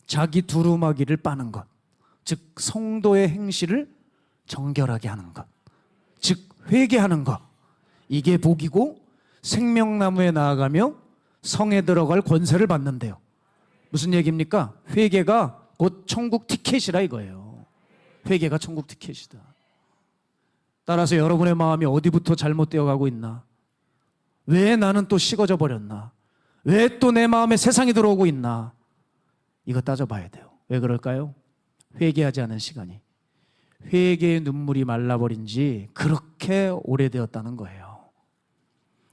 자기 두루마기를 빠는 것, 즉 성도의 행실을 정결하게 하는 것, 즉 회개하는 것, 이게 복이고 생명나무에 나아가며 성에 들어갈 권세를 받는데요. 무슨 얘기입니까? 회개가 곧 천국 티켓이라 이거예요. 회개가 천국 티켓이다. 따라서 여러분의 마음이 어디부터 잘못되어 가고 있나? 왜 나는 또 식어져 버렸나? 왜 또 내 마음에 세상이 들어오고 있나? 이거 따져봐야 돼요. 왜 그럴까요? 회개하지 않은 시간이, 회개의 눈물이 말라버린 지 그렇게 오래되었다는 거예요.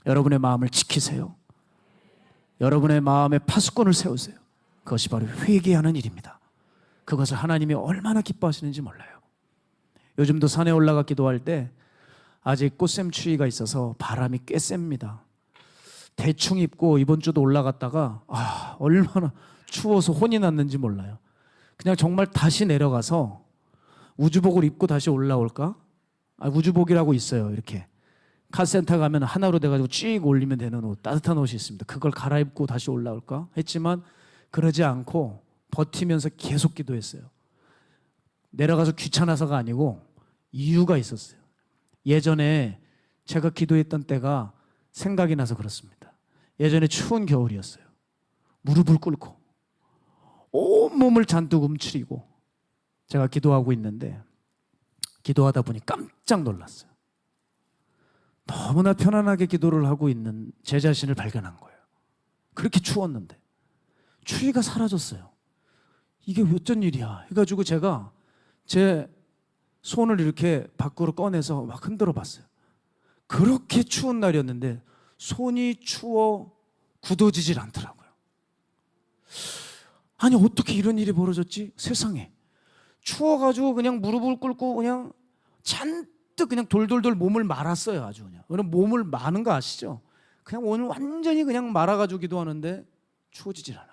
여러분의 마음을 지키세요. 여러분의 마음에 파수꾼을 세우세요. 그것이 바로 회개하는 일입니다. 그것을 하나님이 얼마나 기뻐하시는지 몰라요. 요즘도 산에 올라가 기도할 때 아직 꽃샘추위가 있어서 바람이 꽤 셉니다. 대충 입고 이번 주도 올라갔다가 얼마나 추워서 혼이 났는지 몰라요. 그냥 정말 다시 내려가서 우주복을 입고 다시 올라올까? 우주복이라고 있어요. 이렇게 카센터 가면 하나로 돼가지고 쭉 올리면 되는 옷, 따뜻한 옷이 있습니다. 그걸 갈아입고 다시 올라올까 했지만 그러지 않고 버티면서 계속 기도했어요. 내려가서 귀찮아서가 아니고 이유가 있었어요. 예전에 제가 기도했던 때가 생각이 나서 그렇습니다. 예전에 추운 겨울이었어요. 무릎을 꿇고 온몸을 잔뜩 움츠리고 제가 기도하고 있는데 기도하다 보니 깜짝 놀랐어요. 너무나 편안하게 기도를 하고 있는 제 자신을 발견한 거예요. 그렇게 추웠는데 추위가 사라졌어요. 이게 어쩐 일이야 해가지고 제가 제 손을 이렇게 밖으로 꺼내서 막 흔들어 봤어요. 그렇게 추운 날이었는데 손이 추워 굳어지질 않더라고요. 아니 어떻게 이런 일이 벌어졌지? 세상에. 추워가지고 그냥 무릎을 꿇고 그냥 잔뜩 그냥 돌돌돌 몸을 말았어요. 아주 그냥. 그럼 몸을 마는 거 아시죠? 그냥 오늘 완전히 그냥 말아가지고 기도하는데 추워지질 않아요.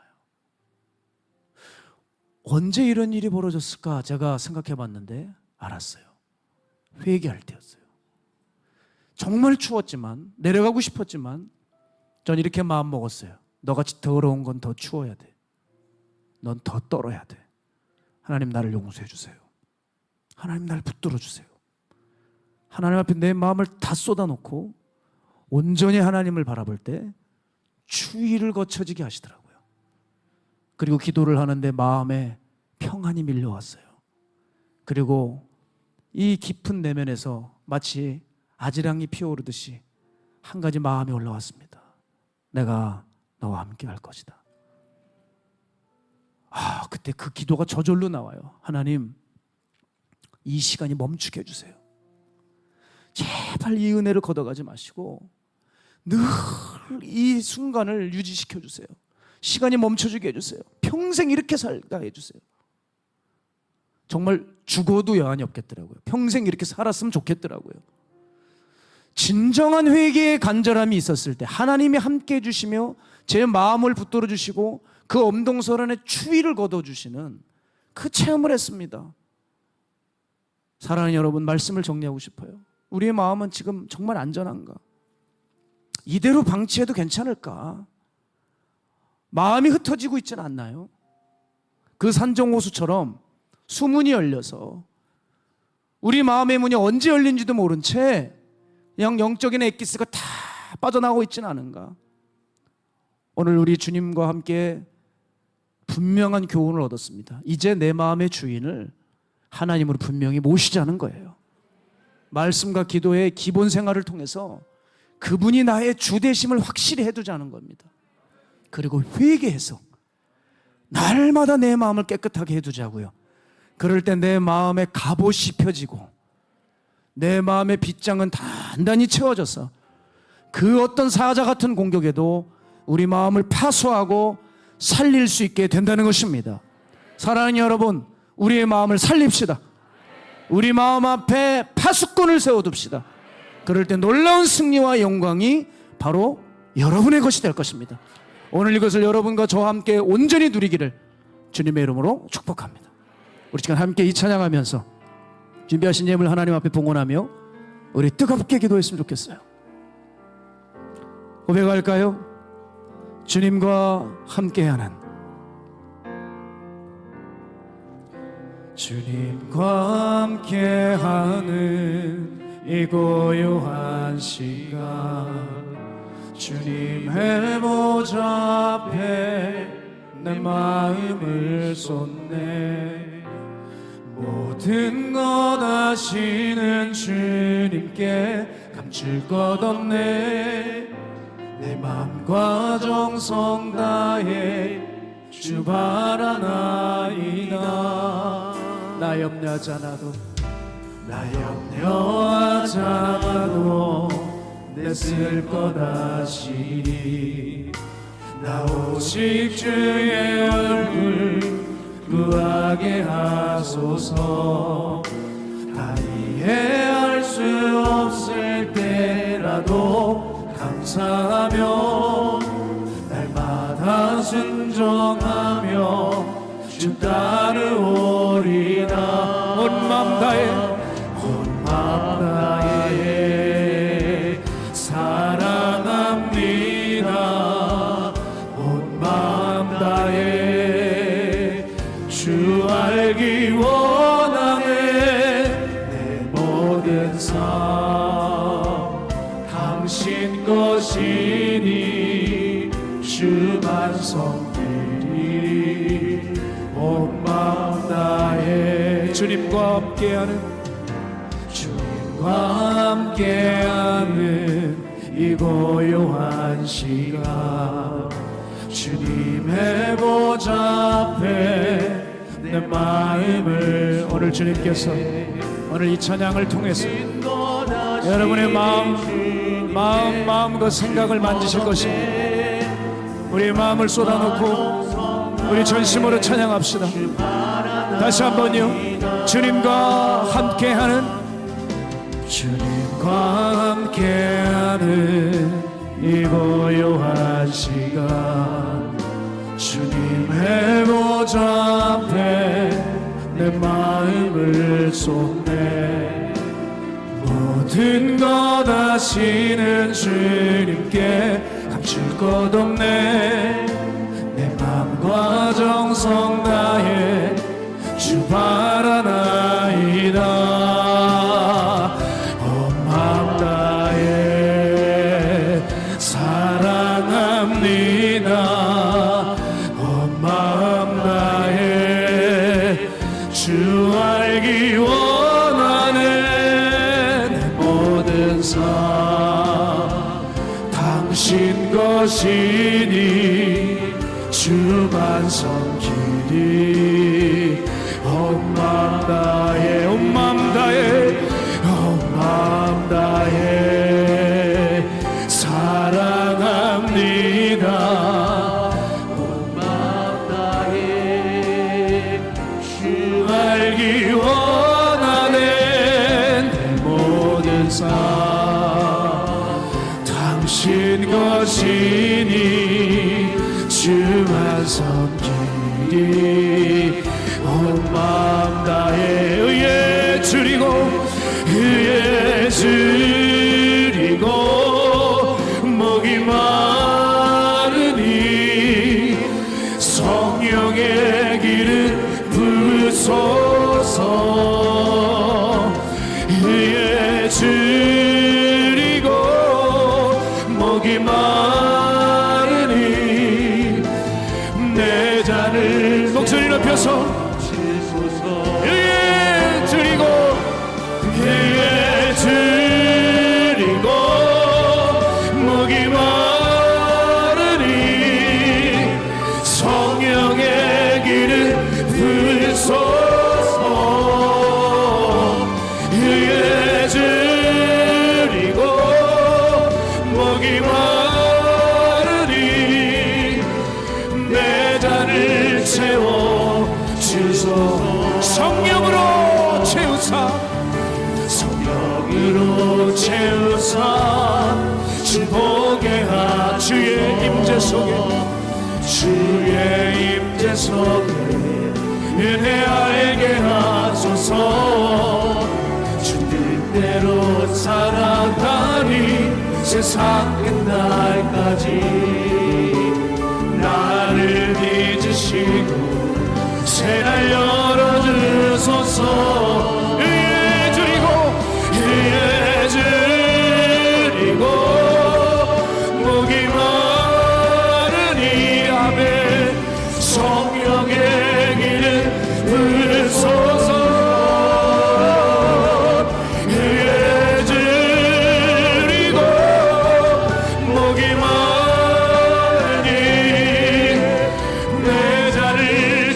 언제 이런 일이 벌어졌을까 제가 생각해 봤는데 알았어요. 회개할 때였어요. 정말 추웠지만 내려가고 싶었지만 전 이렇게 마음 먹었어요. 너같이 더러운 건 더 추워야 돼. 넌 더 떨어야 돼. 하나님 나를 용서해 주세요. 하나님 나를 붙들어 주세요. 하나님 앞에 내 마음을 다 쏟아놓고 온전히 하나님을 바라볼 때 추위를 거쳐지게 하시더라고요. 그리고 기도를 하는데 마음에 평안이 밀려왔어요. 그리고 이 깊은 내면에서 마치 아지랑이 피어오르듯이 한 가지 마음이 올라왔습니다. 내가 너와 함께 할 것이다. 그때 그 기도가 저절로 나와요. 하나님, 이 시간이 멈추게 해주세요. 제발 이 은혜를 걷어가지 마시고 늘 이 순간을 유지시켜 주세요. 시간이 멈춰주게 해주세요. 평생 이렇게 살다 해주세요. 정말 죽어도 여한이 없겠더라고요. 평생 이렇게 살았으면 좋겠더라고요. 진정한 회개의 간절함이 있었을 때 하나님이 함께 해주시며 제 마음을 붙들어 주시고 그 엄동설안의 추위를 걷어주시는 그 체험을 했습니다. 사랑하는 여러분, 말씀을 정리하고 싶어요. 우리의 마음은 지금 정말 안전한가? 이대로 방치해도 괜찮을까? 마음이 흩어지고 있지는 않나요? 그 산정호수처럼 수문이 열려서 우리 마음의 문이 언제 열린지도 모른 채 그냥 영적인 엑기스가 다 빠져나오고 있지는 않은가? 오늘 우리 주님과 함께 분명한 교훈을 얻었습니다. 이제 내 마음의 주인을 하나님으로 분명히 모시자는 거예요. 말씀과 기도의 기본 생활을 통해서 그분이 나의 주 되심을 확실히 해두자는 겁니다. 그리고 회개해서 날마다 내 마음을 깨끗하게 해두자고요. 그럴 때 내 마음의 갑옷이 펴지고 내 마음의 빗장은 단단히 채워져서 그 어떤 사자 같은 공격에도 우리 마음을 파수하고 살릴 수 있게 된다는 것입니다. 사랑하는 여러분, 우리의 마음을 살립시다. 우리 마음 앞에 파수꾼을 세워둡시다. 그럴 때 놀라운 승리와 영광이 바로 여러분의 것이 될 것입니다. 오늘 이것을 여러분과 저와 함께 온전히 누리기를 주님의 이름으로 축복합니다. 우리 시간 함께 이 찬양하면서 준비하신 예물 하나님 앞에 봉헌하며 우리 뜨겁게 기도했으면 좋겠어요. 고백할까요? 주님과 함께하는, 주님과 함께하는 이 고요한 시간, 주님의 보좌 앞에 내 마음을 쏟네. 모든 것 아시는 주님께 감출 것 없네. 내 맘과 정성 다해 주 바라나이다. 나 염려하잖아도, 나 염려하잖아도 내 쓸 것 아시니. 나 오직 주의 얼굴 구하게 하소서. 다 이해할 수 없을 때라도 감사하며 날마다 순종하며 주 따르오리다. 온 마음 다해, 온 마음 다해 사랑합니다. 온 마음 다해 주 알기 원하네. 내 모든 삶 당신 것이니 주만 섬기리. 온 마음 다해 주님과 함께하는, 주님과 함께하는 이 고요한 시간, 주님의 보좌 앞에 내 마음을, 오늘 주님께서 오늘 이 찬양을 통해서 여러분의 마음과 생각을 만지실 것입니다. 우리의 마음을 쏟아놓고 우리 전심으로 찬양합시다. 다시 한번요. 주님과 함께하는 이 고요한 시간, 주님의 보좌 앞에 내 마음을 쏟네. 모든 것 아시는 주님께 감출 것 없네. 내 맘과 정성 다해 주 바라나이다. 온 맘 다해 사랑합니다. 온 마음 다해 주 알기 원하는 내 모든 삶 당신 것이니 주만 섬기리. 온 마음 다해 온 마음 다해 온 마음 다해 사랑합니다. 온 마음 다해 주 알기 원하는 내 모든 삶 당신 것이니 주만 섬기리. 온 마음 다해 의에 줄이고 목이 마르니 성령의 길을 부소서. 의에 줄이고 목이 마르니 내 잔을 목소리 높여서 의에 줄이고 목이 마르니 성령의 길을 부소서. 의에 줄이고 목이 마르니 내 잔을 채워 주소서. 성령으로 채우사 주 보게 하. 주의 임재 속에 은혜 알게 하소서. 주 뜻대로 살아가니 세상 끝날까지 나를 빚으시고 새날 열어주소서. 목이 마르니 아멘. 성령의 길을 부소서. 의에 줄이고 목이 마르니 내 잔을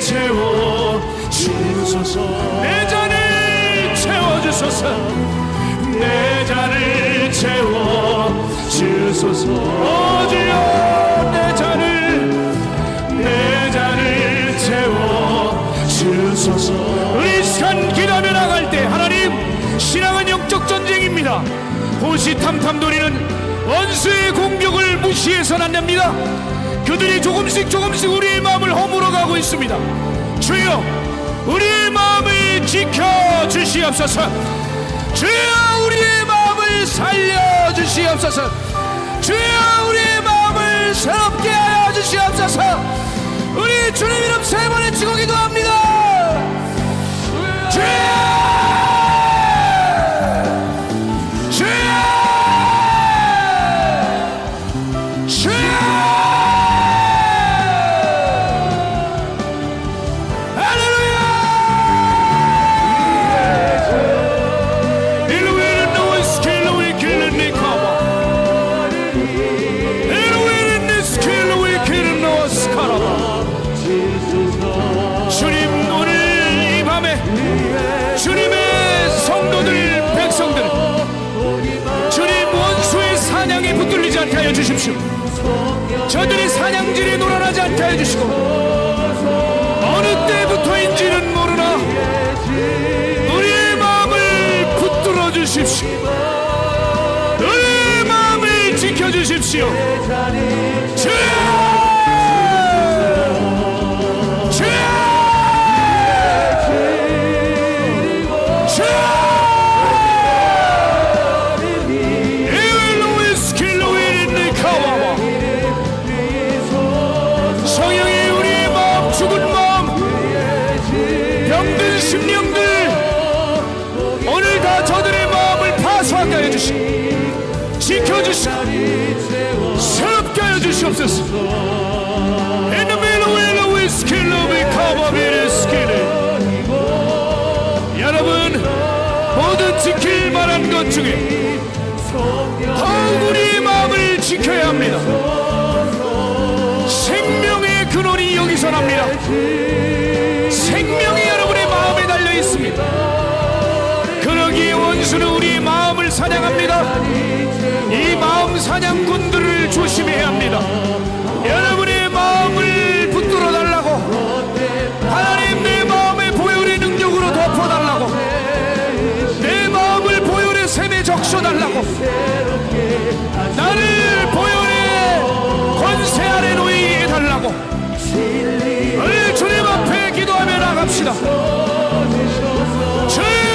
채워 주소서. 내 잔을 채워주소서. 내 잔을 채워 주소서. 주여 내 잔을 채워 주소서. 우리 시간 기도하며 나갈 때 하나님, 신앙은 영적 전쟁입니다. 호시탐탐 노리는 원수의 공격을 무시해서는 안 됩니다. 그들이 조금씩 우리의 마음을 허물어 가고 있습니다. 주여 우리의 마음을 지켜주시옵소서. 주여 우리의 마음을 살려주시옵소서. 주여 우리의 마음을 새롭게 하여 주시옵소서. 우리 주님 이름 세 번 외치고 기도합니다. 주여 주여 주여. 하여 주십시오. 저들이 사냥질에 놀아나지 않게 하여 주시고 어느 때부터인지는 모르나 우리의 마음을 붙들어 주십시오. 우리의 마음을 지켜주십시오. 주여! 성령이 우리의 마음, 죽은 마음, 병든 심령들 오늘 다 저들의 마음을 파수하게 하여 주시고 지켜주시고 새롭게 하여 주시옵소서. 여러분 모두 지킬 만한 것 중에 더욱 우리의 마음을 지켜야 합니다. 생명의 근원이 여기서 납니다. 생명이 여러분의 마음에 달려 있습니다. 그러기에 원수는 우리의 마음을 사냥합니다. 이 마음 사냥꾼들을 조심해야 합니다. 여러분의 마음을 붙들어 달라고, 하나님 내 마음의 보혈의 능력으로 덮어달라고, 내 마음을 보혈의 샘에 적셔달라고, 나를 보혈의 권세 아래 놓이게 해달라고 오늘 주님 앞에 기도하며 나갑시다. 주여!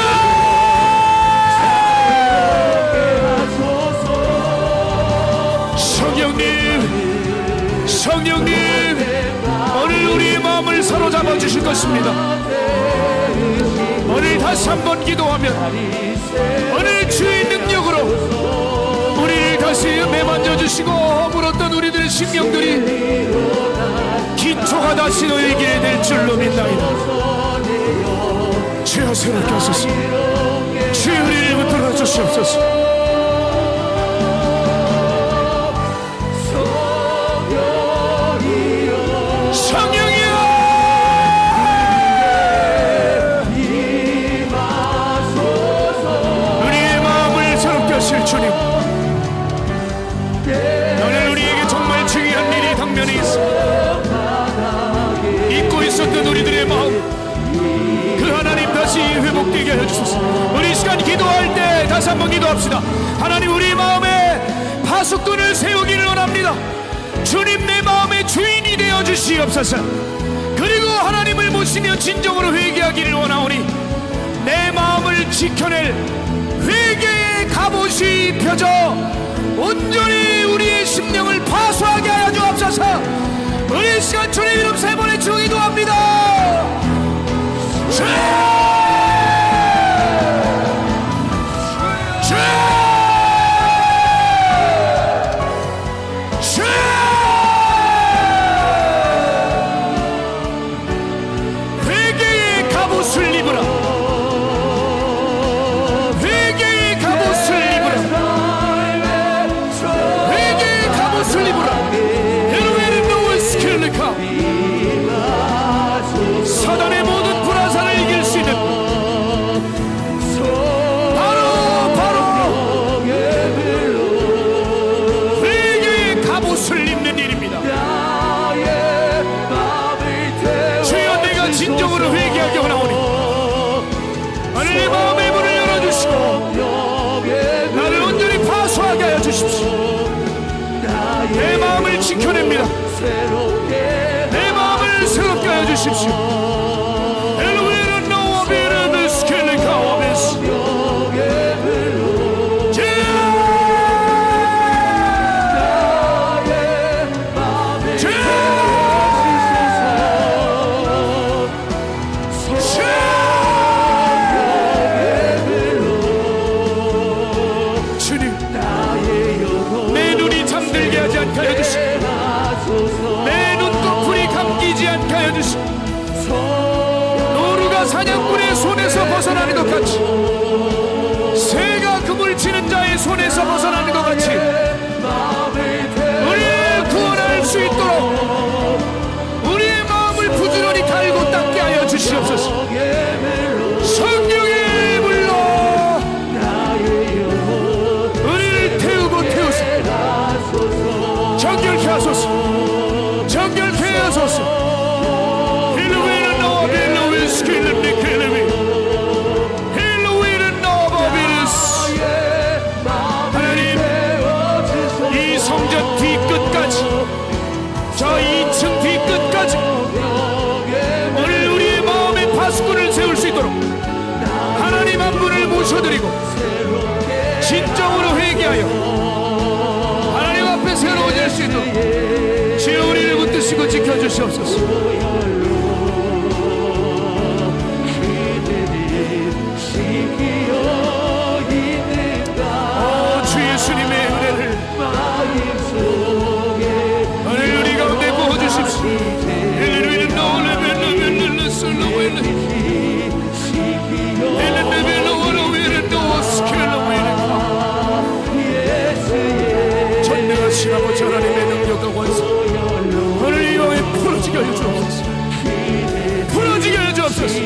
성령님 오늘 우리의 마음을 사로잡아 주실 것입니다. 오늘 다시 한번 기도하면 오늘 주의 능력으로 우리를 다시 매만져 주시고 허물었던 우리들의 심령들이 기초가 다시 놓이게 될 줄로 믿나이다. 주여 새롭게 하소서. 주여 우리를 붙들어 주시옵소서. 성령이여 우리의 마음을 새롭게 하실 주님, 오늘 우리에게 정말 중요한 일이 당면에 있습니다. 잊고 있었던 우리들의 마음, 그 하나님 다시 회복되게 하여 주소서. 우리 시간 기도할 때 다시 한번 기도합시다. 하나님 우리 마음에 파수꾼을 세우기를 원합니다. 주님 내 마음의 주인이 되어 주시옵소서. 그리고 하나님을 모시며 진정으로 회개하기를 원하오니 내 마음을 지켜낼 회개의 갑옷이 펴져 온전히 우리의 심령을 파수하게 하여 주옵소서. 우리 시간 주님 이름 세 번의 주 기도합니다. 회개의 갑옷을 입으라. 회개의 갑옷을 입으라. 회개의 갑옷을 입으라. 에로에는 노을 스킬리카. 사단의 모든 불화살을 이길 수 있는 바로 회개의 갑옷을 입는 일입니다. 주여 내가 진정으로 회개하기 원하오니 오늘 내 마음의 문을 열어주시고 나를 온전히 파수하게 하여 주십시오. 내 마음을 지켜냅니다. 내 마음을 새롭게 하여 주십시오. 내 눈이 잠들게 하지 않게 하여 주시고 내 눈꺼풀이 감기지 않게 하여 주시고 노루가 사냥꾼의 손에서 벗어나는 것 같이 새가 그물 치는 자의 손에서 벗어나는 것 같이 우리를 구원할 수 있도록 우리의 마음을 부지런히 갈고 닦게 하여 주시옵소서. 성령의 물로 우리를 태우고 태우소서. 멈춰드리고 진정으로 회개하여 하나님 앞에 새로워질 수 있도록 주여 우리를 붙드시고 지켜주시옵소서. 주 예수님의 은혜를 우리 가운데 부어주십시오. 전능하신 아버지 하나님의 능력과 권세 오늘 이 영에 풀어지게 하여 주옵소서. 풀어지게 하여 주옵소서.